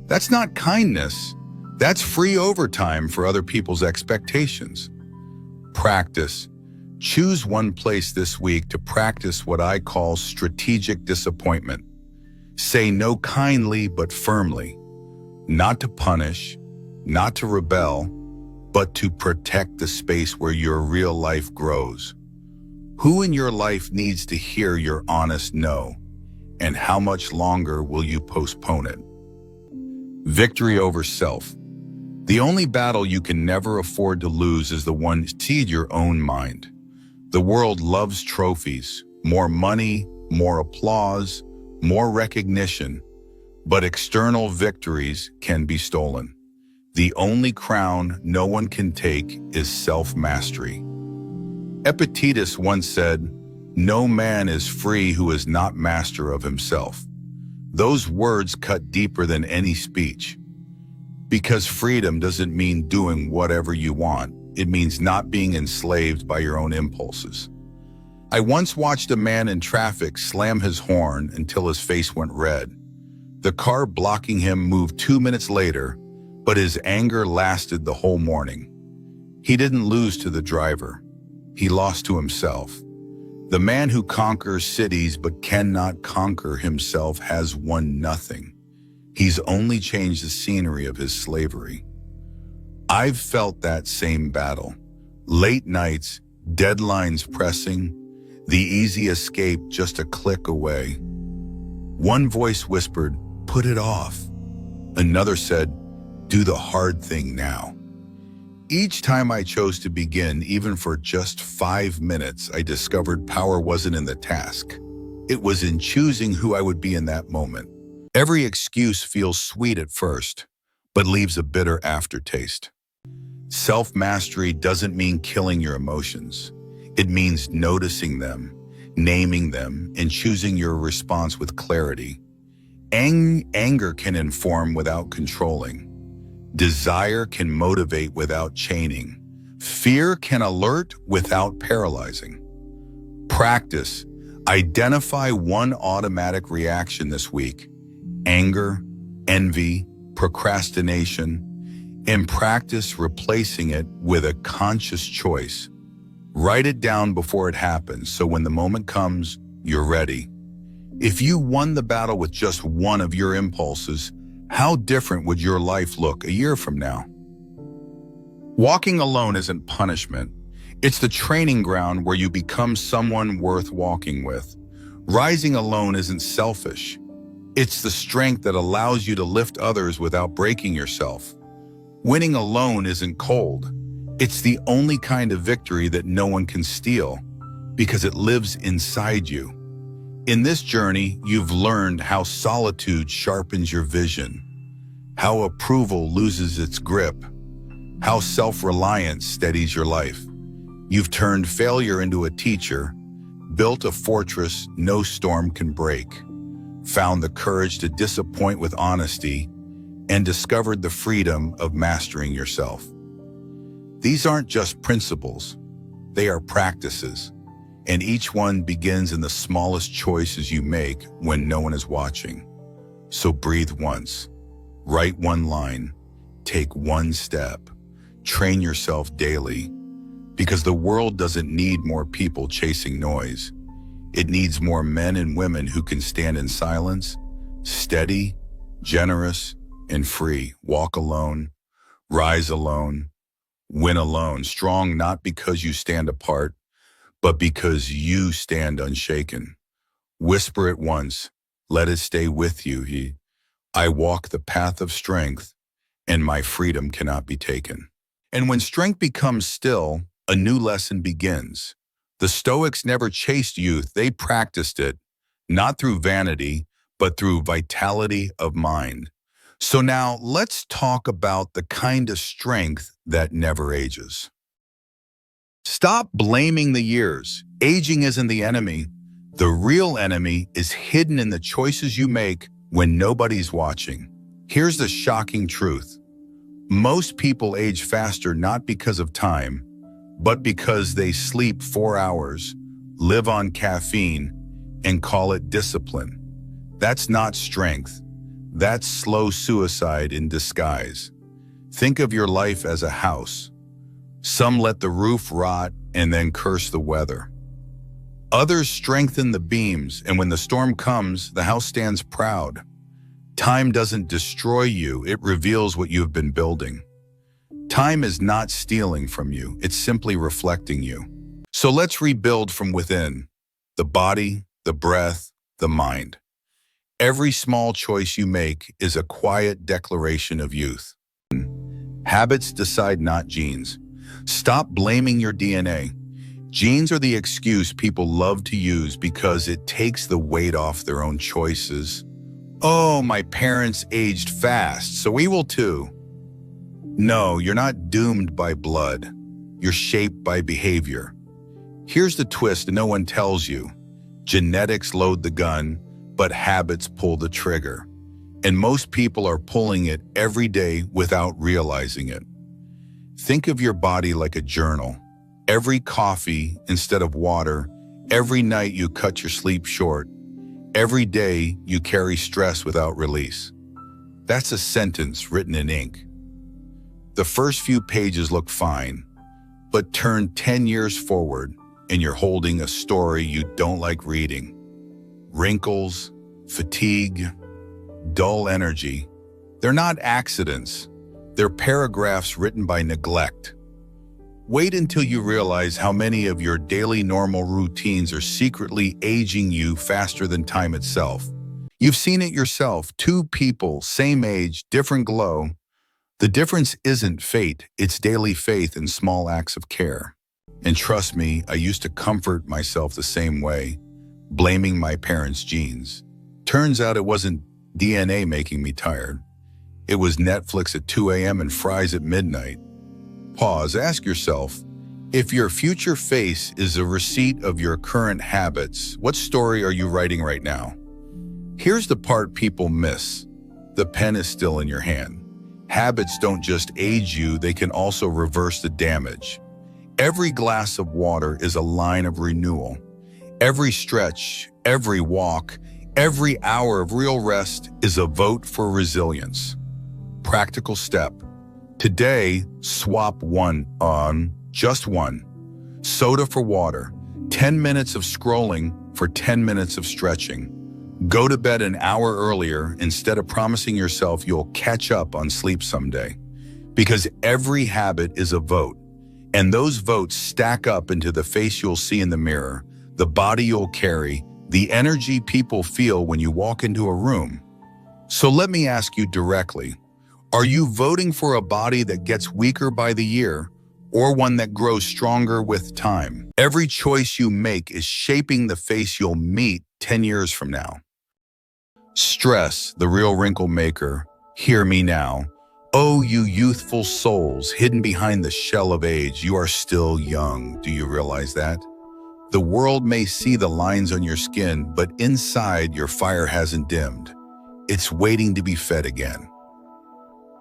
That's not kindness. That's free overtime for other people's expectations. Practice. Choose one place this week to practice what I call strategic disappointment. Say no kindly but firmly. Not to punish, not to rebel, but to protect the space where your real life grows. Who in your life needs to hear your honest no? And how much longer will you postpone it? Victory over self. The only battle you can never afford to lose is the one inside your own mind. The world loves trophies, more money, more applause, more recognition. but external victories can be stolen. The only crown no one can take is self-mastery. Epictetus once said, "No man is free who is not master of himself." Those words cut deeper than any speech. Because freedom doesn't mean doing whatever you want. It means not being enslaved by your own impulses. I once watched a man in traffic slam his horn until his face went red. The car blocking him moved 2 minutes later, but his anger lasted the whole morning. He didn't lose to the driver. He lost to himself. The man who conquers cities but cannot conquer himself has won nothing. He's only changed the scenery of his slavery. I've felt that same battle. Late nights, deadlines pressing, the easy escape just a click away. One voice whispered, "Put it off." Another said, "Do the hard thing now." Each time I chose to begin, even for just 5 minutes, I discovered power wasn't in the task. It was in choosing who I would be in that moment. Every excuse feels sweet at first, but leaves a bitter aftertaste. Self-mastery doesn't mean killing your emotions. It means noticing them, naming them, and choosing your response with clarity. Anger can inform without controlling. Desire can motivate without chaining. Fear can alert without paralyzing. Practice. Identify one automatic reaction this week. Anger, envy, procrastination, and practice replacing it with a conscious choice. Write it down before it happens so when the moment comes, you're ready. If you won the battle with just one of your impulses, how different would your life look a year from now? Walking alone isn't punishment. It's the training ground where you become someone worth walking with. Rising alone isn't selfish. It's the strength that allows you to lift others without breaking yourself. Winning alone isn't cold. It's the only kind of victory that no one can steal because it lives inside you. In this journey, you've learned how solitude sharpens your vision, how approval loses its grip, how self-reliance steadies your life. You've turned failure into a teacher, built a fortress no storm can break, found the courage to disappoint with honesty, and discovered the freedom of mastering yourself. These aren't just principles, they are practices, and each one begins in the smallest choices you make when no one is watching. So breathe once, write one line, take one step, train yourself daily, because the world doesn't need more people chasing noise. It needs more men and women who can stand in silence, steady, generous, and free, walk alone, rise alone, win alone, strong not because you stand apart, but because you stand unshaken. Whisper it once, let it stay with you. I walk the path of strength, and my freedom cannot be taken. And when strength becomes still, a new lesson begins. The Stoics never chased youth, they practiced it, not through vanity, but through vitality of mind. So now let's talk about the kind of strength that never ages. Stop blaming the years. Aging isn't the enemy. The real enemy is hidden in the choices you make when nobody's watching. Here's the shocking truth. Most people age faster not because of time, but because they sleep 4 hours, live on caffeine, and call it discipline. That's not strength. That's slow suicide in disguise. Think of your life as a house. Some let the roof rot and then curse the weather. Others strengthen the beams, and when the storm comes, the house stands proud. Time doesn't destroy you, it reveals what you have been building. Time is not stealing from you, it's simply reflecting you. So let's rebuild from within. The body, the breath, the mind. Every small choice you make is a quiet declaration of youth. Habits decide, not genes. Stop blaming your DNA. Genes are the excuse people love to use because it takes the weight off their own choices. Oh, my parents aged fast, so we will too. No, you're not doomed by blood. You're shaped by behavior. Here's the twist no one tells you. Genetics load the gun, but habits pull the trigger. And most people are pulling it every day without realizing it. Think of your body like a journal. Every coffee instead of water, every night you cut your sleep short, every day you carry stress without release. That's a sentence written in ink. The first few pages look fine, but turn 10 years forward and you're holding a story you don't like reading. Wrinkles, fatigue, dull energy. They're not accidents. They're paragraphs written by neglect. Wait until you realize how many of your daily normal routines are secretly aging you faster than time itself. You've seen it yourself. Two people, same age, different glow. The difference isn't fate, it's daily faith in small acts of care. And trust me, I used to comfort myself the same way, blaming my parents' genes. Turns out it wasn't DNA making me tired. It was Netflix at 2 a.m. and fries at midnight. Pause, ask yourself, if your future face is a receipt of your current habits, what story are you writing right now? Here's the part people miss. The pen is still in your hand. Habits don't just age you, they can also reverse the damage. Every glass of water is a line of renewal. Every stretch, every walk, every hour of real rest is a vote for resilience. Practical step. Today, swap one on just one. Soda for water. 10 minutes of scrolling for 10 minutes of stretching. Go to bed an hour earlier instead of promising yourself you'll catch up on sleep someday. Because every habit is a vote. And those votes stack up into the face you'll see in the mirror, the body you'll carry, the energy people feel when you walk into a room. So let me ask you directly, are you voting for a body that gets weaker by the year or one that grows stronger with time? Every choice you make is shaping the face you'll meet 10 years from now. Stress, the real wrinkle maker, hear me now. Oh, you youthful souls hidden behind the shell of age, you are still young. Do you realize that? The world may see the lines on your skin, but inside your fire hasn't dimmed. It's waiting to be fed again.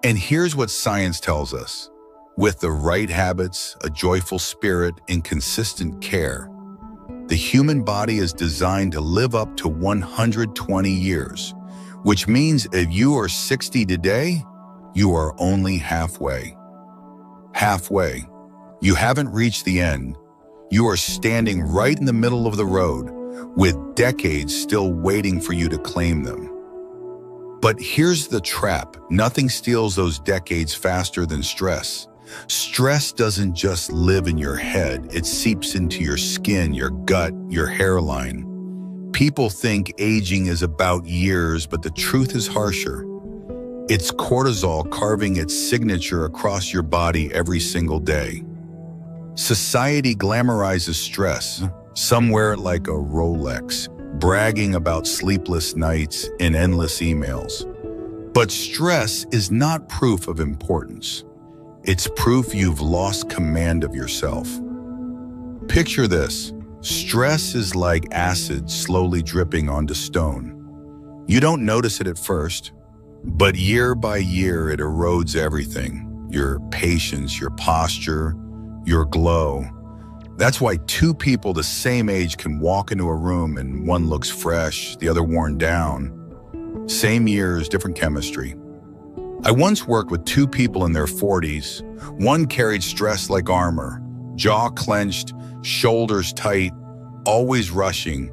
And here's what science tells us. With the right habits, a joyful spirit, and consistent care, the human body is designed to live up to 120 years, which means if you are 60 today, you are only halfway. Halfway. You haven't reached the end. You are standing right in the middle of the road, with decades still waiting for you to claim them. But here's the trap. Nothing steals those decades faster than stress. Stress doesn't just live in your head. It seeps into your skin, your gut, your hairline. People think aging is about years, but the truth is harsher. It's cortisol carving its signature across your body every single day. Society glamorizes stress. Some wear it like a Rolex, bragging about sleepless nights and endless emails. But stress is not proof of importance. It's proof you've lost command of yourself. Picture this. Stress is like acid slowly dripping onto stone. You don't notice it at first, but year by year it erodes everything. Your patience, your posture, your glow. That's why two people the same age can walk into a room and one looks fresh, the other worn down. Same years, different chemistry. I once worked with two people in their 40s. One carried stress like armor, jaw clenched, shoulders tight, always rushing.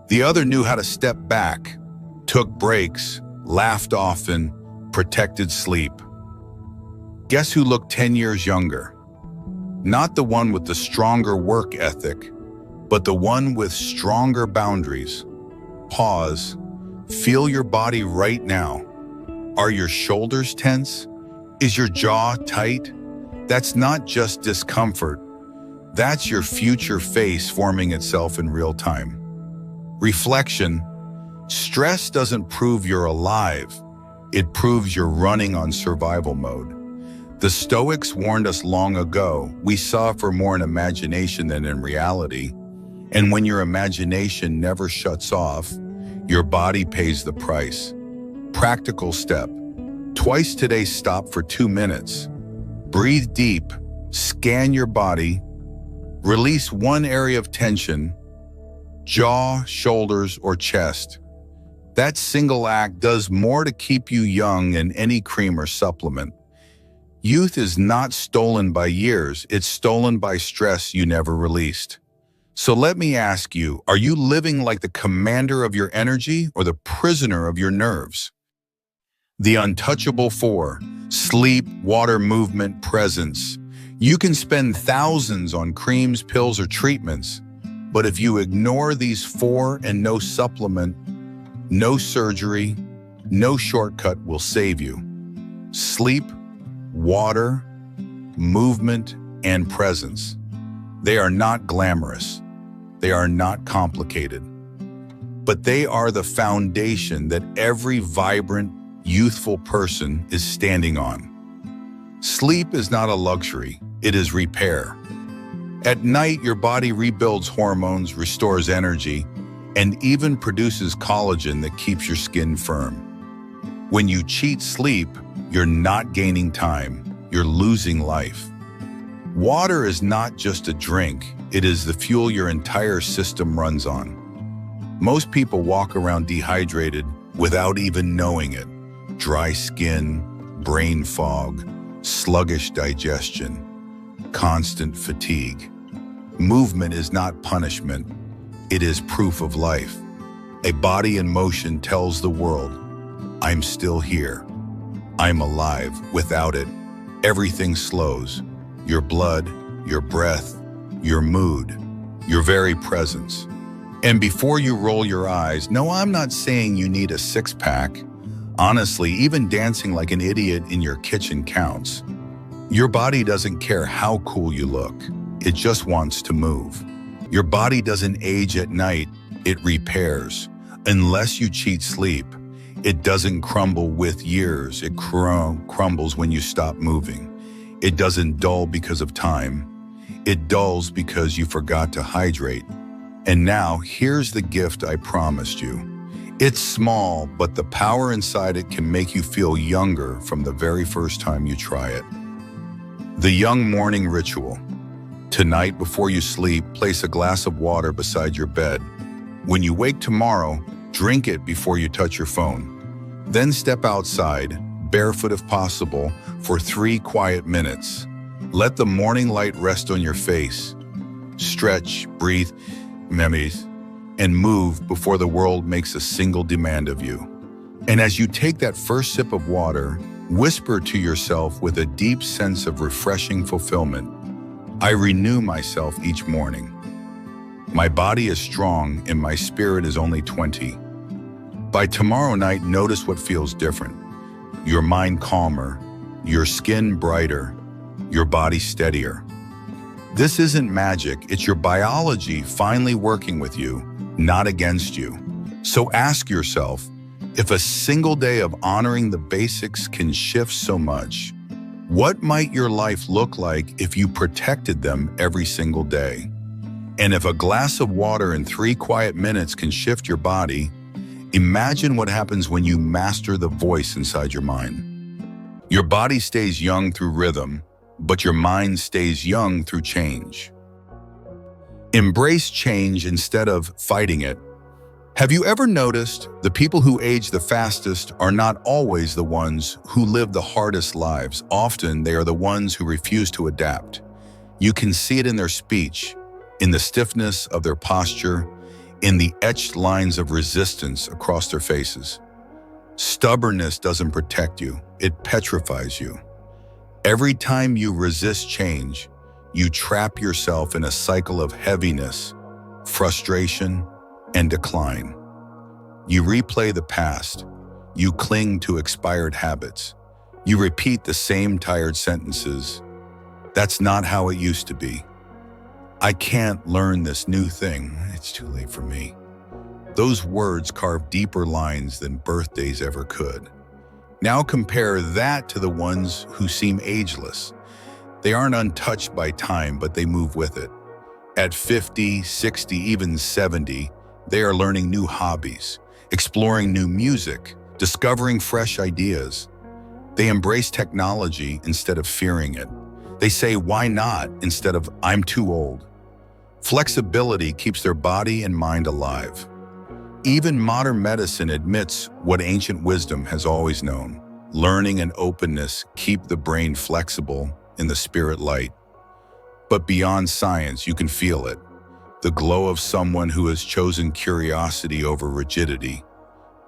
The other knew how to step back, took breaks, laughed often, protected sleep. Guess who looked 10 years younger? Not the one with the stronger work ethic, but the one with stronger boundaries. Pause. Feel your body right now. Are your shoulders tense? Is your jaw tight? That's not just discomfort. That's your future face forming itself in real time. Reflection. Stress doesn't prove you're alive. It proves you're running on survival mode. The Stoics warned us long ago, we suffer more in imagination than in reality. And when your imagination never shuts off, your body pays the price. Practical step. Twice today, stop for 2 minutes. Breathe deep, scan your body, release one area of tension, jaw, shoulders, or chest. That single act does more to keep you young than any cream or supplement. Youth is not stolen by years, it's stolen by stress you never released. So let me ask you, are you living like the commander of your energy or the prisoner of your nerves? The untouchable four: sleep, water, movement, presence. You can spend thousands on creams, pills, or treatments, but if you ignore these four and no supplement, no surgery, no shortcut will save you. Sleep, water, movement, and presence. They are not glamorous. They are not complicated. But they are the foundation that every vibrant, youthful person is standing on. Sleep is not a luxury, it is repair. At night, your body rebuilds hormones, restores energy, and even produces collagen that keeps your skin firm. When you cheat sleep, you're not gaining time, you're losing life. Water is not just a drink, it is the fuel your entire system runs on. Most people walk around dehydrated without even knowing it. Dry skin, brain fog, sluggish digestion, constant fatigue. Movement is not punishment, it is proof of life. A body in motion tells the world, I'm still here. I'm alive. Without it, everything slows. Your blood, your breath, your mood, your very presence. And before you roll your eyes, no, I'm not saying you need a six-pack. Honestly, even dancing like an idiot in your kitchen counts. Your body doesn't care how cool you look. It just wants to move. Your body doesn't age at night, it repairs. Unless you cheat sleep, it doesn't crumble with years. It crumbles when you stop moving. It doesn't dull because of time. It dulls because you forgot to hydrate. And now, here's the gift I promised you. It's small, but the power inside it can make you feel younger from the very first time you try it. The young morning ritual. Tonight, before you sleep, place a glass of water beside your bed. When you wake tomorrow, drink it before you touch your phone. Then step outside, barefoot if possible, for 3 quiet minutes. Let the morning light rest on your face. Stretch, breathe, memories, and move before the world makes a single demand of you. And as you take that first sip of water, whisper to yourself with a deep sense of refreshing fulfillment, I renew myself each morning. My body is strong and my spirit is only 20. By tomorrow night, notice what feels different. Your mind calmer, your skin brighter, your body steadier. This isn't magic, it's your biology finally working with you, not against you. So ask yourself, if a single day of honoring the basics can shift so much, what might your life look like if you protected them every single day? And if a glass of water in 3 quiet minutes can shift your body, imagine what happens when you master the voice inside your mind. Your body stays young through rhythm, but your mind stays young through change. Embrace change instead of fighting it. Have you ever noticed the people who age the fastest are not always the ones who live the hardest lives? Often they are the ones who refuse to adapt. You can see it in their speech, in the stiffness of their posture, in the etched lines of resistance across their faces. Stubbornness doesn't protect you, it petrifies you. Every time you resist change, you trap yourself in a cycle of heaviness, frustration, and decline. You replay the past, you cling to expired habits, you repeat the same tired sentences. That's not how it used to be. I can't learn this new thing, it's too late for me. Those words carve deeper lines than birthdays ever could. Now compare that to the ones who seem ageless. They aren't untouched by time, but they move with it. At 50, 60, even 70, they are learning new hobbies, exploring new music, discovering fresh ideas. They embrace technology instead of fearing it. They say, "Why not?" instead of "I'm too old." Flexibility keeps their body and mind alive. Even modern medicine admits what ancient wisdom has always known. Learning and openness keep the brain flexible and the spirit light. But beyond science, you can feel it. The glow of someone who has chosen curiosity over rigidity.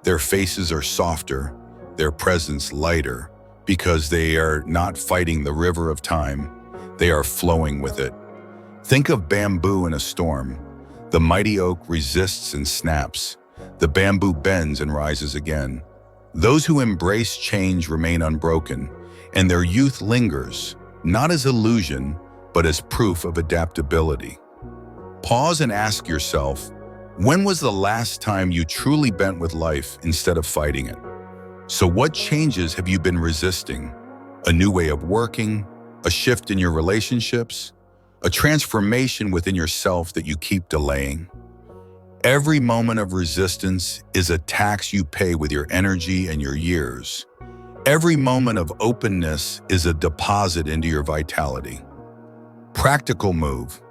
Their faces are softer, their presence lighter, because they are not fighting the river of time, they are flowing with it. Think of bamboo in a storm. The mighty oak resists and snaps. The bamboo bends and rises again. Those who embrace change remain unbroken, and their youth lingers, not as illusion, but as proof of adaptability. Pause and ask yourself, when was the last time you truly bent with life instead of fighting it? So what changes have you been resisting? A new way of working? A shift in your relationships? A transformation within yourself that you keep delaying? Every moment of resistance is a tax you pay with your energy and your years. Every moment of openness is a deposit into your vitality. Practical move.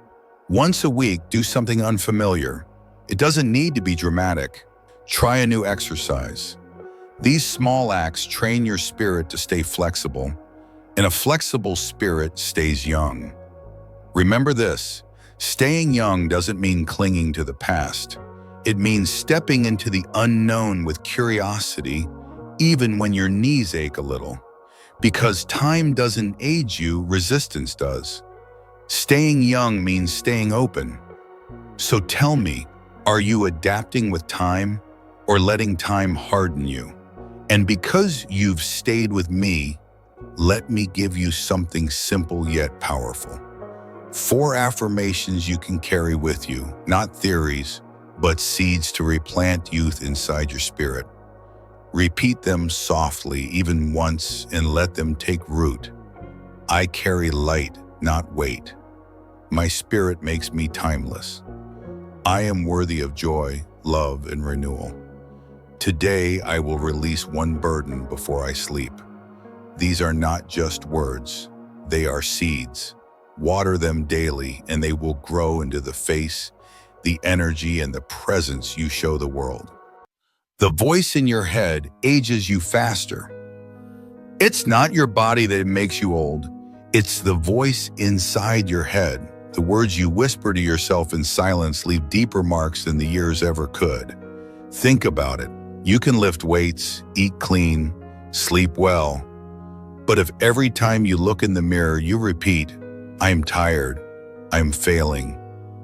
Once a week, do something unfamiliar. It doesn't need to be dramatic. Try a new exercise. These small acts train your spirit to stay flexible, and a flexible spirit stays young. Remember this, staying young doesn't mean clinging to the past. It means stepping into the unknown with curiosity, even when your knees ache a little. Because time doesn't age you, resistance does. Staying young means staying open. So tell me, are you adapting with time or letting time harden you? And because you've stayed with me, let me give you something simple yet powerful. 4 affirmations you can carry with you, not theories, but seeds to replant youth inside your spirit. Repeat them softly, even once, and let them take root. I carry light, not weight. My spirit makes me timeless. I am worthy of joy, love, and renewal. Today, I will release one burden before I sleep. These are not just words, they are seeds. Water them daily, and they will grow into the face, the energy, and the presence you show the world. The voice in your head ages you faster. It's not your body that makes you old. It's the voice inside your head. The words you whisper to yourself in silence leave deeper marks than the years ever could. Think about it. You can lift weights, eat clean, sleep well. But if every time you look in the mirror you repeat, "I'm tired, I'm failing,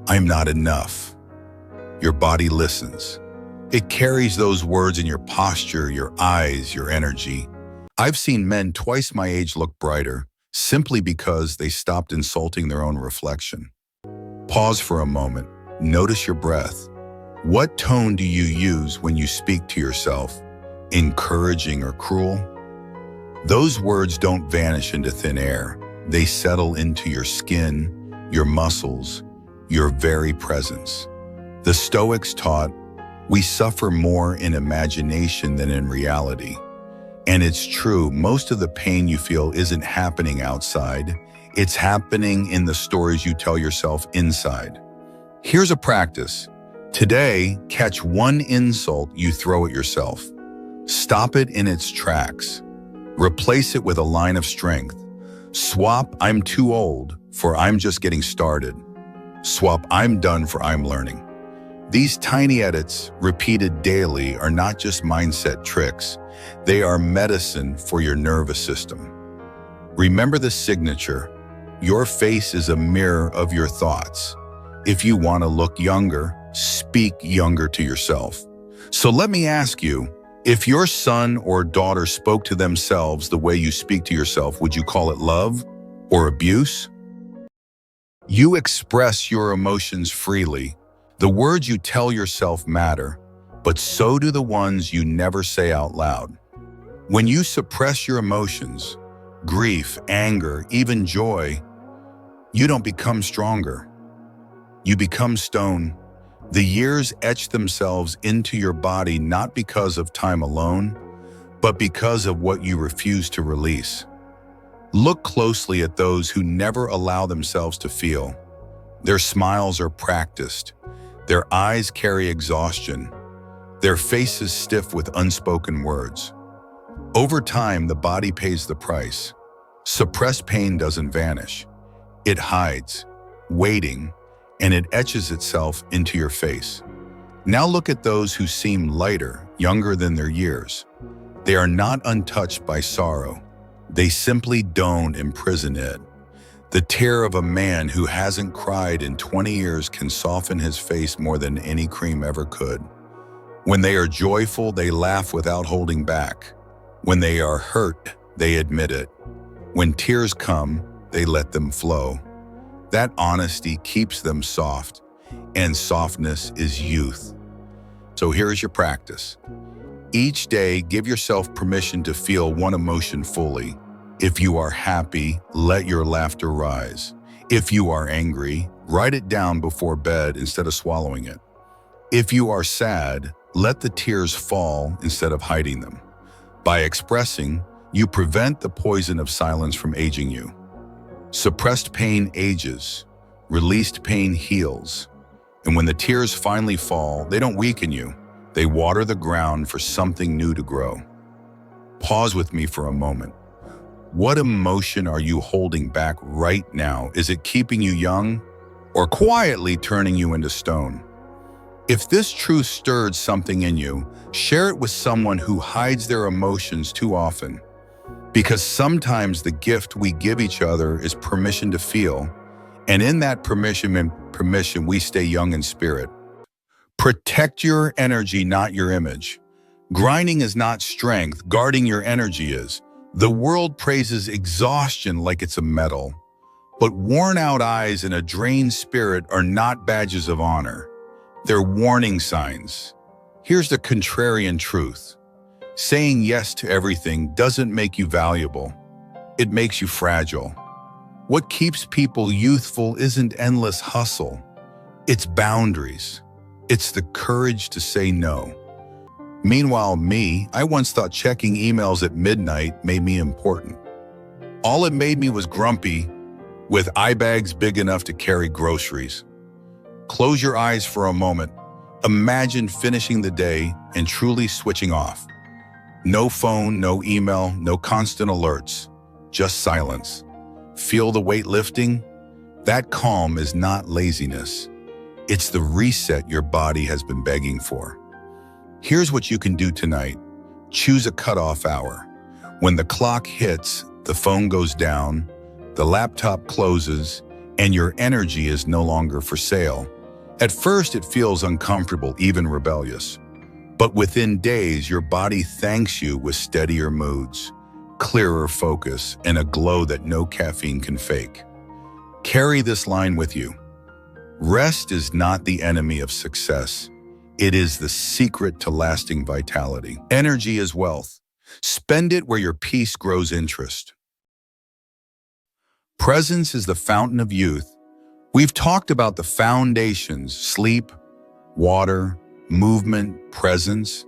I'm not enough," your body listens. It carries those words in your posture, your eyes, your energy. I've seen men twice my age look brighter, simply because they stopped insulting their own reflection. Pause for a moment. Notice your breath. What tone do you use when you speak to yourself? Encouraging or cruel? Those words don't vanish into thin air. They settle into your skin, your muscles, your very presence. The Stoics taught, we suffer more in imagination than in reality. And it's true, most of the pain you feel isn't happening outside. It's happening in the stories you tell yourself inside. Here's a practice. Today, catch one insult you throw at yourself. Stop it in its tracks. Replace it with a line of strength. Swap "I'm too old" for "I'm just getting started." Swap "I'm done" for "I'm learning." These tiny edits, repeated daily, are not just mindset tricks. They are medicine for your nervous system. Remember the signature. Your face is a mirror of your thoughts. If you want to look younger, speak younger to yourself. So let me ask you, if your son or daughter spoke to themselves the way you speak to yourself, would you call it love or abuse? You express your emotions freely. The words you tell yourself matter. but so do the ones you never say out loud. When you suppress your emotions, grief, anger, even joy, you don't become stronger. You become stone. The years etch themselves into your body not because of time alone, but because of what you refuse to release. Look closely at those who never allow themselves to feel. Their smiles are practiced. Their eyes carry exhaustion. Their faces stiff with unspoken words. Over time, the body pays the price. Suppressed pain doesn't vanish. It hides, waiting, and it etches itself into your face. Now look at those who seem lighter, younger than their years. They are not untouched by sorrow. They simply don't imprison it. The tear of a man who hasn't cried in 20 years can soften his face more than any cream ever could. When they are joyful, they laugh without holding back. When they are hurt, they admit it. When tears come, they let them flow. That honesty keeps them soft, and softness is youth. So here's your practice. Each day, give yourself permission to feel one emotion fully. If you are happy, let your laughter rise. If you are angry, write it down before bed instead of swallowing it. If you are sad, let the tears fall instead of hiding them. By expressing, you prevent the poison of silence from aging you. Suppressed pain ages, released pain heals. And when the tears finally fall, they don't weaken you. They water the ground for something new to grow. Pause with me for a moment. What emotion are you holding back right now? Is it keeping you young or quietly turning you into stone? If this truth stirred something in you, share it with someone who hides their emotions too often. Because sometimes the gift we give each other is permission to feel, and in that permission we stay young in spirit. Protect your energy, not your image. Grinding is not strength, guarding your energy is. The world praises exhaustion like it's a medal, but worn-out eyes and a drained spirit are not badges of honor. They're warning signs. Here's the contrarian truth. Saying yes to everything doesn't make you valuable. It makes you fragile. What keeps people youthful isn't endless hustle. It's boundaries. It's the courage to say no. Meanwhile, I once thought checking emails at midnight made me important. All it made me was grumpy, with eye bags big enough to carry groceries. Close your eyes for a moment. Imagine finishing the day and truly switching off. No phone, no email, no constant alerts, just silence. Feel the weight lifting? That calm is not laziness. It's the reset your body has been begging for. Here's what you can do tonight. Choose a cutoff hour. When the clock hits, the phone goes down, the laptop closes, and your energy is no longer for sale. At first, it feels uncomfortable, even rebellious. But within days, your body thanks you with steadier moods, clearer focus, and a glow that no caffeine can fake. Carry this line with you. Rest is not the enemy of success. It is the secret to lasting vitality. Energy is wealth. Spend it where your peace grows interest. Presence is the fountain of youth. We've talked about the foundations: sleep, water, movement, presence.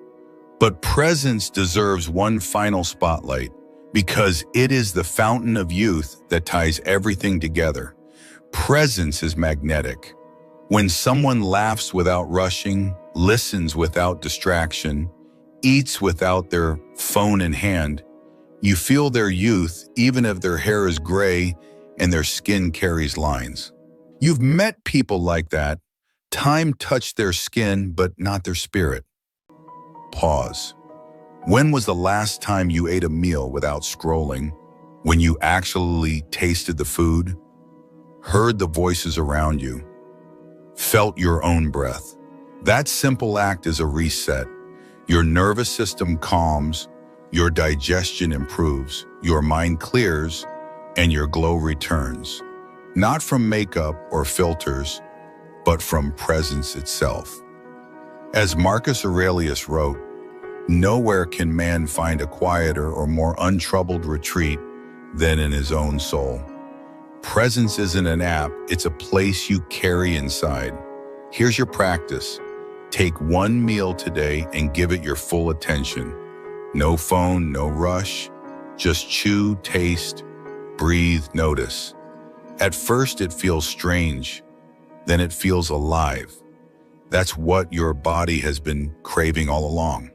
But presence deserves one final spotlight because it is the fountain of youth that ties everything together. Presence is magnetic. When someone laughs without rushing, listens without distraction, eats without their phone in hand, you feel their youth even if their hair is gray and their skin carries lines. You've met people like that. Time touched their skin, but not their spirit. Pause. When was the last time you ate a meal without scrolling? When you actually tasted the food, heard the voices around you, felt your own breath? That simple act is a reset. Your nervous system calms, your digestion improves, your mind clears, and your glow returns. Not from makeup or filters, but from presence itself. As Marcus Aurelius wrote, "Nowhere can man find a quieter or more untroubled retreat than in his own soul." Presence isn't an app, it's a place you carry inside. Here's your practice. Take one meal today and give it your full attention. No phone, no rush. Just chew, taste, breathe, notice. At first it feels strange, then it feels alive. That's what your body has been craving all along.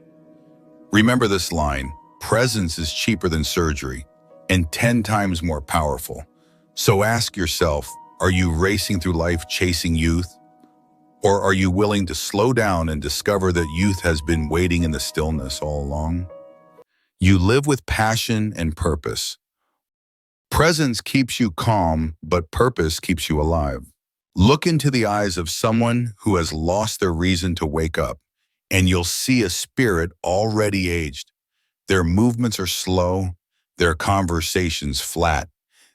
Remember this line, presence is cheaper than surgery and 10 times more powerful. So ask yourself, are you racing through life chasing youth? Or are you willing to slow down and discover that youth has been waiting in the stillness all along? You live with passion and purpose. Presence keeps you calm, but purpose keeps you alive. Look into the eyes of someone who has lost their reason to wake up, and you'll see a spirit already aged. Their movements are slow, their conversations flat,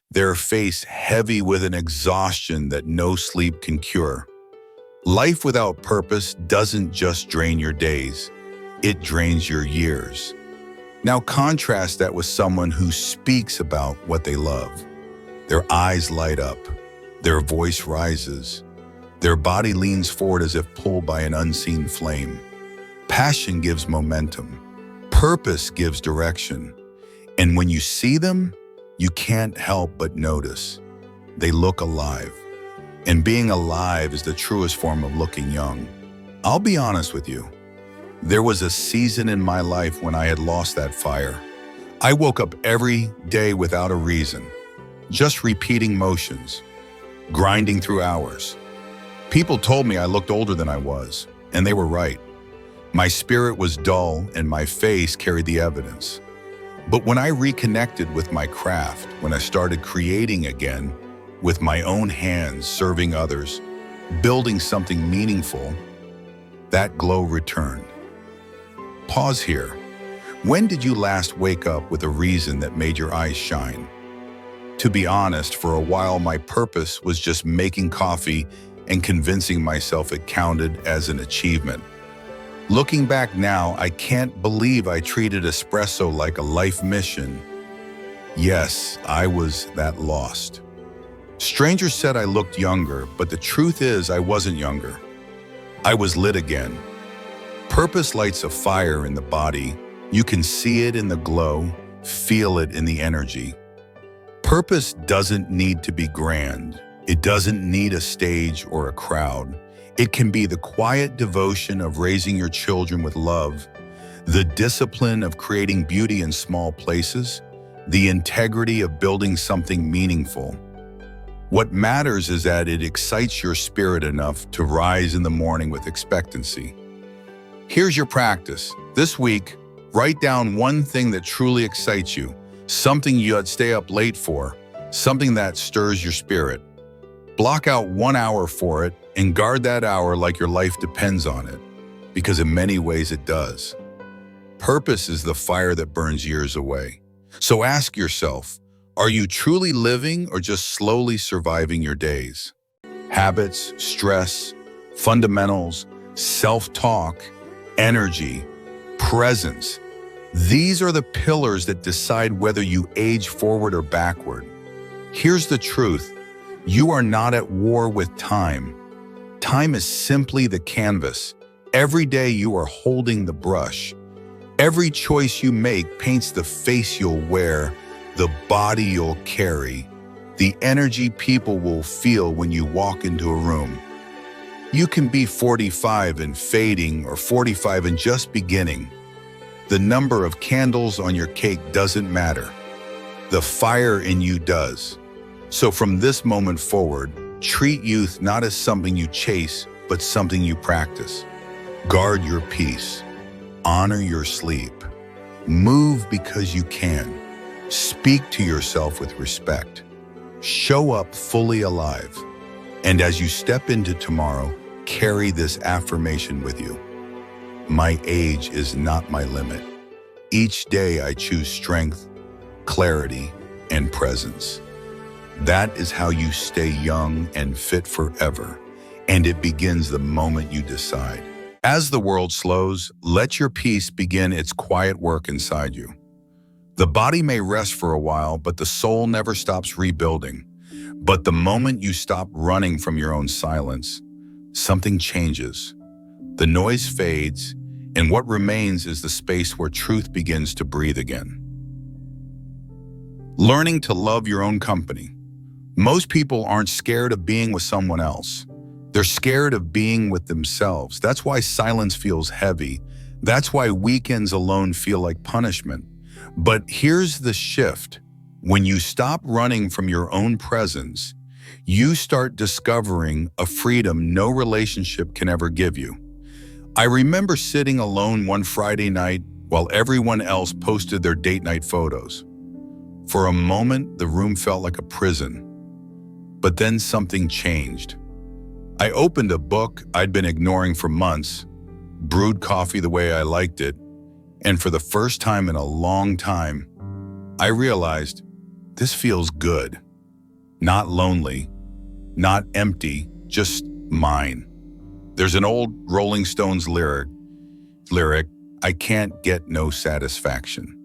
their face heavy with an exhaustion that no sleep can cure. Life without purpose doesn't just drain your days, it drains your years. Now contrast that with someone who speaks about what they love. Their eyes light up, their voice rises, their body leans forward as if pulled by an unseen flame. Passion gives momentum, purpose gives direction, and when you see them, you can't help but notice. They look alive. And being alive is the truest form of looking young. I'll be honest with you. There was a season in my life when I had lost that fire. I woke up every day without a reason, just repeating motions, grinding through hours. People told me I looked older than I was, and they were right. My spirit was dull and my face carried the evidence. But when I reconnected with my craft, when I started creating again, with my own hands, serving others, building something meaningful, that glow returned. Pause here. When did you last wake up with a reason that made your eyes shine? To be honest, for a while my purpose was just making coffee and convincing myself it counted as an achievement. Looking back now, I can't believe I treated espresso like a life mission. Yes, I was that lost. Strangers said I looked younger, but the truth is I wasn't younger. I was lit again. Purpose lights a fire in the body. You can see it in the glow, feel it in the energy. Purpose doesn't need to be grand. It doesn't need a stage or a crowd. It can be the quiet devotion of raising your children with love, the discipline of creating beauty in small places, the integrity of building something meaningful. What matters is that it excites your spirit enough to rise in the morning with expectancy. Here's your practice. This week, write down one thing that truly excites you, something you'd stay up late for, something that stirs your spirit. Block out 1 hour for it and guard that hour like your life depends on it, because in many ways it does. Purpose is the fire that burns years away. So ask yourself, are you truly living or just slowly surviving your days? Habits, stress, fundamentals, self-talk, energy, presence. These are the pillars that decide whether you age forward or backward. Here's the truth. You are not at war with time. Time is simply the canvas. Every day you are holding the brush. Every choice you make paints the face you'll wear, the body you'll carry, the energy people will feel when you walk into a room. You can be 45 and fading or 45 and just beginning. The number of candles on your cake doesn't matter. The fire in you does. So from this moment forward, treat youth not as something you chase, but something you practice. Guard your peace. Honor your sleep. Move because you can. Speak to yourself with respect. Show up fully alive. And as you step into tomorrow, carry this affirmation with you. My age is not my limit. Each day I choose strength, clarity, and presence. That is how you stay young and fit forever. And it begins the moment you decide. As the world slows, let your peace begin its quiet work inside you. The body may rest for a while, but the soul never stops rebuilding. But the moment you stop running from your own silence, something changes. The noise fades, and what remains is the space where truth begins to breathe again. Learning to love your own company. Most people aren't scared of being with someone else. They're scared of being with themselves. That's why silence feels heavy. That's why weekends alone feel like punishment. But here's the shift. When you stop running from your own presence, you start discovering a freedom no relationship can ever give you. I remember sitting alone one Friday night while everyone else posted their date night photos. For a moment, the room felt like a prison. But then something changed. I opened a book I'd been ignoring for months, brewed coffee the way I liked it, and for the first time in a long time, I realized this feels good. Not lonely, not empty, just mine. There's an old Rolling Stones lyric, I can't get no satisfaction.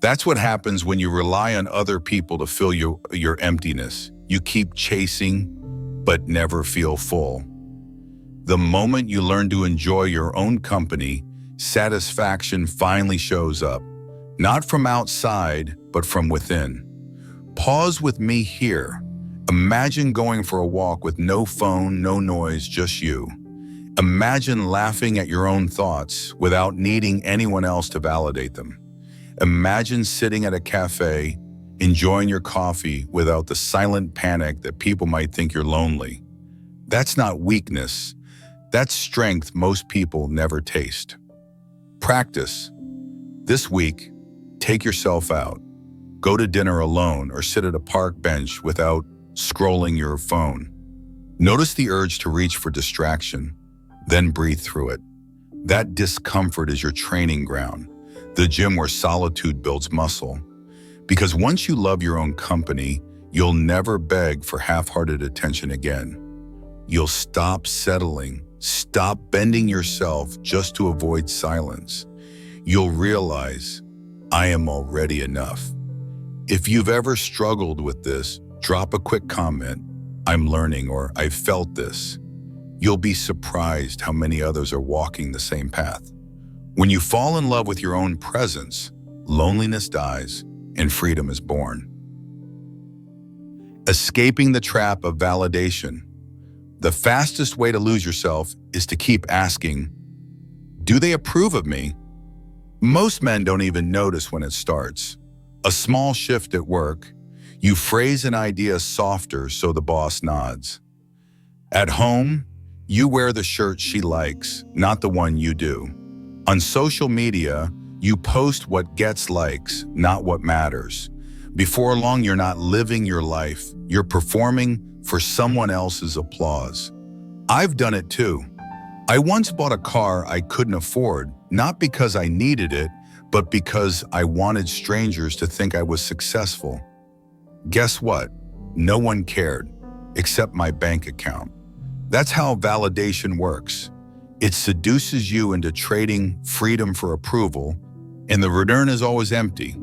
That's what happens when you rely on other people to fill your emptiness. You keep chasing, but never feel full. The moment you learn to enjoy your own company, satisfaction finally shows up, not from outside, but from within. Pause with me here. Imagine going for a walk with no phone, no noise, just you. Imagine laughing at your own thoughts without needing anyone else to validate them. Imagine sitting at a cafe, enjoying your coffee without the silent panic that people might think you're lonely. That's not weakness. That's strength most people never taste. Practice. This week, take yourself out. Go to dinner alone or sit at a park bench without scrolling your phone. Notice the urge to reach for distraction, then breathe through it. That discomfort is your training ground, the gym where solitude builds muscle. Because once you love your own company, you'll never beg for half-hearted attention again. You'll stop settling, stop bending yourself just to avoid silence. You'll realize, I am already enough. If you've ever struggled with this, drop a quick comment, I'm learning, or I felt this. You'll be surprised how many others are walking the same path. When you fall in love with your own presence, loneliness dies and freedom is born. Escaping the trap of validation. The fastest way to lose yourself is to keep asking, do they approve of me? Most men don't even notice when it starts. A small shift at work, you phrase an idea softer so the boss nods. At home, you wear the shirt she likes, not the one you do. On social media, you post what gets likes, not what matters. Before long, you're not living your life. You're performing for someone else's applause. I've done it too. I once bought a car I couldn't afford, not because I needed it, but because I wanted strangers to think I was successful. Guess what? No one cared, except my bank account. That's how validation works. It seduces you into trading freedom for approval, and the return is always empty.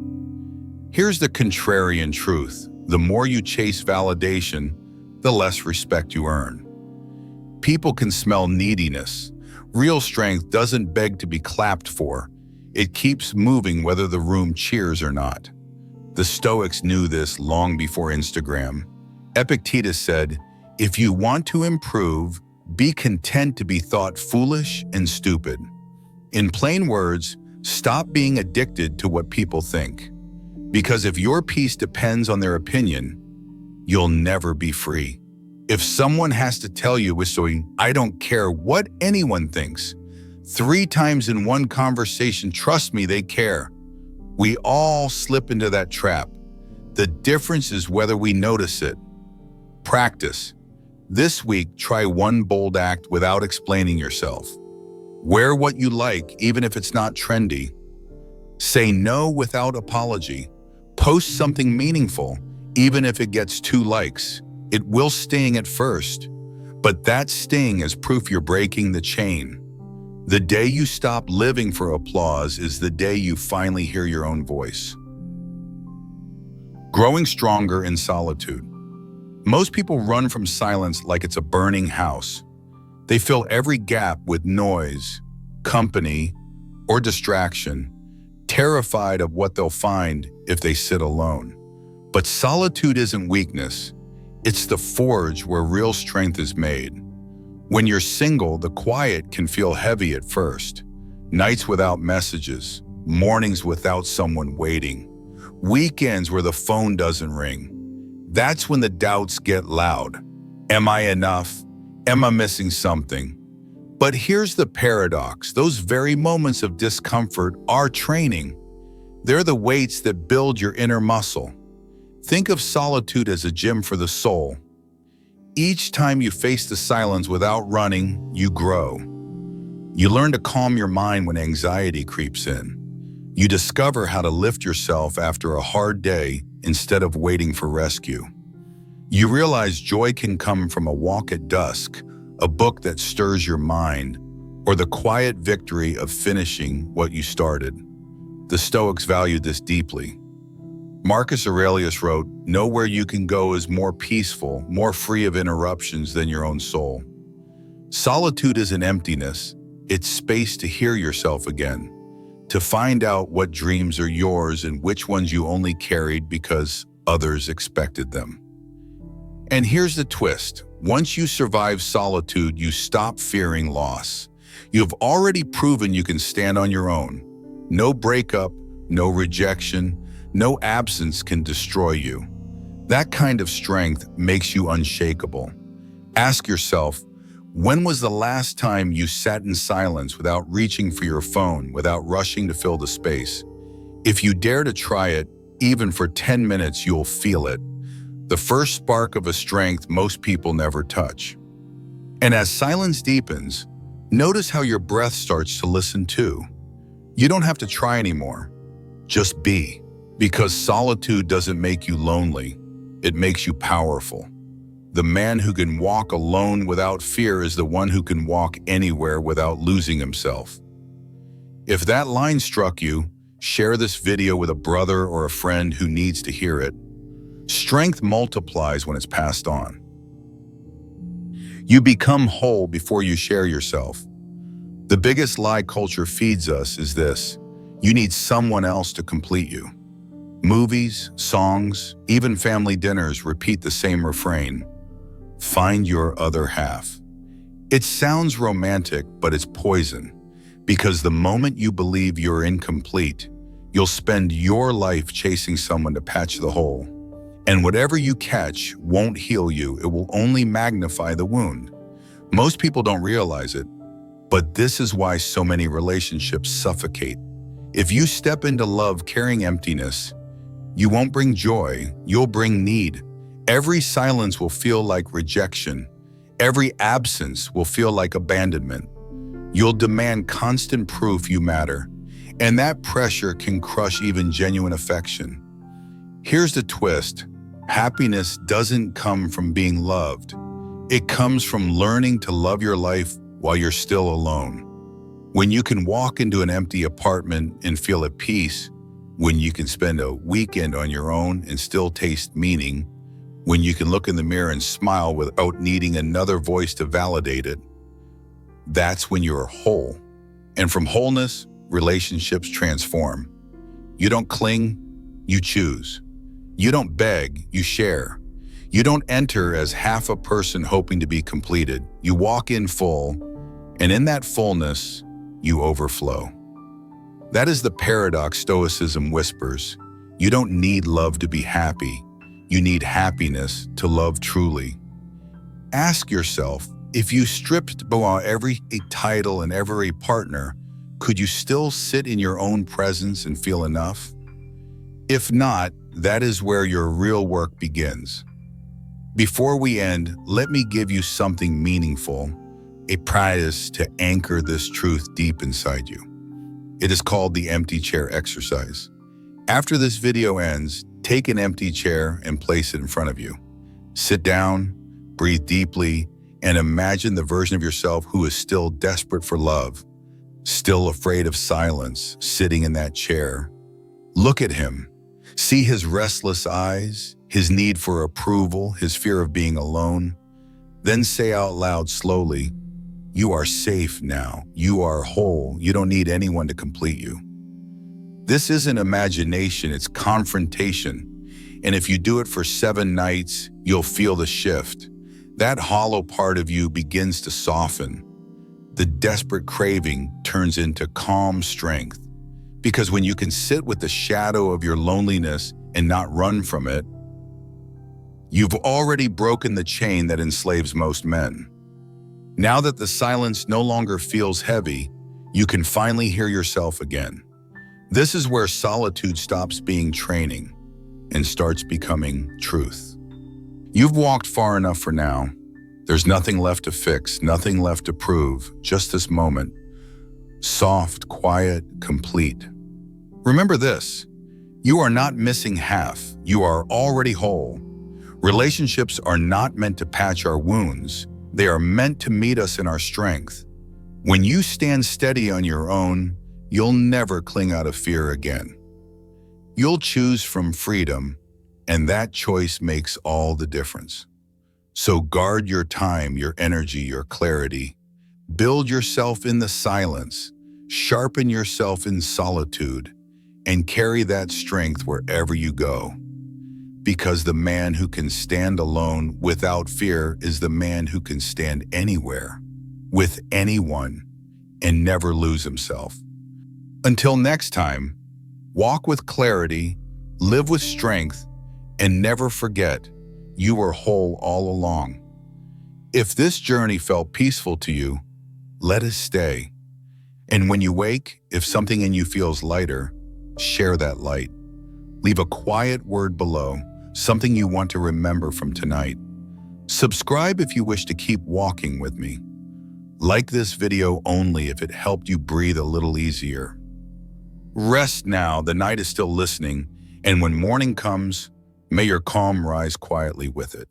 Here's the contrarian truth. The more you chase validation, the less respect you earn. People can smell neediness. Real strength doesn't beg to be clapped for. It keeps moving whether the room cheers or not. The Stoics knew this long before Instagram. Epictetus said, if you want to improve, be content to be thought foolish and stupid. In plain words, stop being addicted to what people think. Because if your peace depends on their opinion, you'll never be free. If someone has to tell you, I don't care what anyone thinks, 3 times in one conversation, trust me, they care. We all slip into that trap. The difference is whether we notice it. Practice. This week, try one bold act without explaining yourself. Wear what you like, even if it's not trendy. Say no without apology. Post something meaningful, even if it gets 2 likes. It will sting at first, but that sting is proof you're breaking the chain. The day you stop living for applause is the day you finally hear your own voice. Growing stronger in solitude. Most people run from silence like it's a burning house. They fill every gap with noise, company, or distraction, terrified of what they'll find if they sit alone. But solitude isn't weakness. It's the forge where real strength is made. When you're single, the quiet can feel heavy at first. Nights without messages, mornings without someone waiting, weekends where the phone doesn't ring. That's when the doubts get loud. Am I enough? Am I missing something? But here's the paradox. Those very moments of discomfort are training. They're the weights that build your inner muscle. Think of solitude as a gym for the soul. Each time you face the silence without running, you grow. You learn to calm your mind when anxiety creeps in. You discover how to lift yourself after a hard day instead of waiting for rescue. You realize joy can come from a walk at dusk, a book that stirs your mind, or the quiet victory of finishing what you started. The Stoics valued this deeply. Marcus Aurelius wrote, "Nowhere you can go is more peaceful, more free of interruptions than your own soul." Solitude isn't emptiness. It's space to hear yourself again, to find out what dreams are yours and which ones you only carried because others expected them. And here's the twist. Once you survive solitude, you stop fearing loss. You've already proven you can stand on your own. No breakup, no rejection, no absence can destroy you. That kind of strength makes you unshakable. Ask yourself, when was the last time you sat in silence without reaching for your phone, without rushing to fill the space? If you dare to try it, even for 10 minutes, you'll feel it. The first spark of a strength most people never touch. And as silence deepens, notice how your breath starts to listen too. You don't have to try anymore. Just be. Because solitude doesn't make you lonely, it makes you powerful. The man who can walk alone without fear is the one who can walk anywhere without losing himself. If that line struck you, share this video with a brother or a friend who needs to hear it. Strength multiplies when it's passed on. You become whole before you share yourself. The biggest lie culture feeds us is this: you need someone else to complete you. Movies, songs, even family dinners repeat the same refrain: find your other half. It sounds romantic, but it's poison, because the moment you believe you're incomplete, you'll spend your life chasing someone to patch the hole. And whatever you catch won't heal you, it will only magnify the wound. Most people don't realize it, but this is why so many relationships suffocate. If you step into love carrying emptiness, you won't bring joy, you'll bring need. Every silence will feel like rejection. Every absence will feel like abandonment. You'll demand constant proof you matter, and that pressure can crush even genuine affection. Here's the twist: happiness doesn't come from being loved. It comes from learning to love your life while you're still alone. When you can walk into an empty apartment and feel at peace, when you can spend a weekend on your own and still taste meaning, when you can look in the mirror and smile without needing another voice to validate it, that's when you're whole. And from wholeness, relationships transform. You don't cling, you choose. You don't beg, you share. You don't enter as half a person hoping to be completed. You walk in full, and in that fullness, you overflow. That is the paradox Stoicism whispers. You don't need love to be happy. You need happiness to love truly. Ask yourself, if you stripped below every title and every partner, could you still sit in your own presence and feel enough? If not, that is where your real work begins. Before we end, let me give you something meaningful, a practice to anchor this truth deep inside you. It is called the empty chair exercise. After this video ends, take an empty chair and place it in front of you. Sit down, breathe deeply, and imagine the version of yourself who is still desperate for love. still afraid of silence, sitting in that chair. Look at him. See his restless eyes, his need for approval, his fear of being alone. Then say out loud slowly, "You are safe now. You are whole. You don't need anyone to complete you." This isn't imagination, it's confrontation. And if you do it for 7 nights, you'll feel the shift. That hollow part of you begins to soften. The desperate craving turns into calm strength. Because when you can sit with the shadow of your loneliness and not run from it, you've already broken the chain that enslaves most men. Now that the silence no longer feels heavy, you can finally hear yourself again. This is where solitude stops being training and starts becoming truth. You've walked far enough for now. There's nothing left to fix, nothing left to prove, just this moment. Soft, quiet, complete. Remember this, you are not missing half, you are already whole. Relationships are not meant to patch our wounds, they are meant to meet us in our strength. When you stand steady on your own, you'll never cling out of fear again. You'll choose from freedom, and that choice makes all the difference. So guard your time, your energy, your clarity. Build yourself in the silence, sharpen yourself in solitude, and carry that strength wherever you go. Because the man who can stand alone without fear is the man who can stand anywhere, with anyone, and never lose himself. Until next time, walk with clarity, live with strength, and never forget, you were whole all along. If this journey felt peaceful to you, let it stay. And when you wake, if something in you feels lighter, share that light. Leave a quiet word below, something you want to remember from tonight. Subscribe if you wish to keep walking with me. Like this video only if it helped you breathe a little easier. Rest now, the night is still listening, and when morning comes, may your calm rise quietly with it.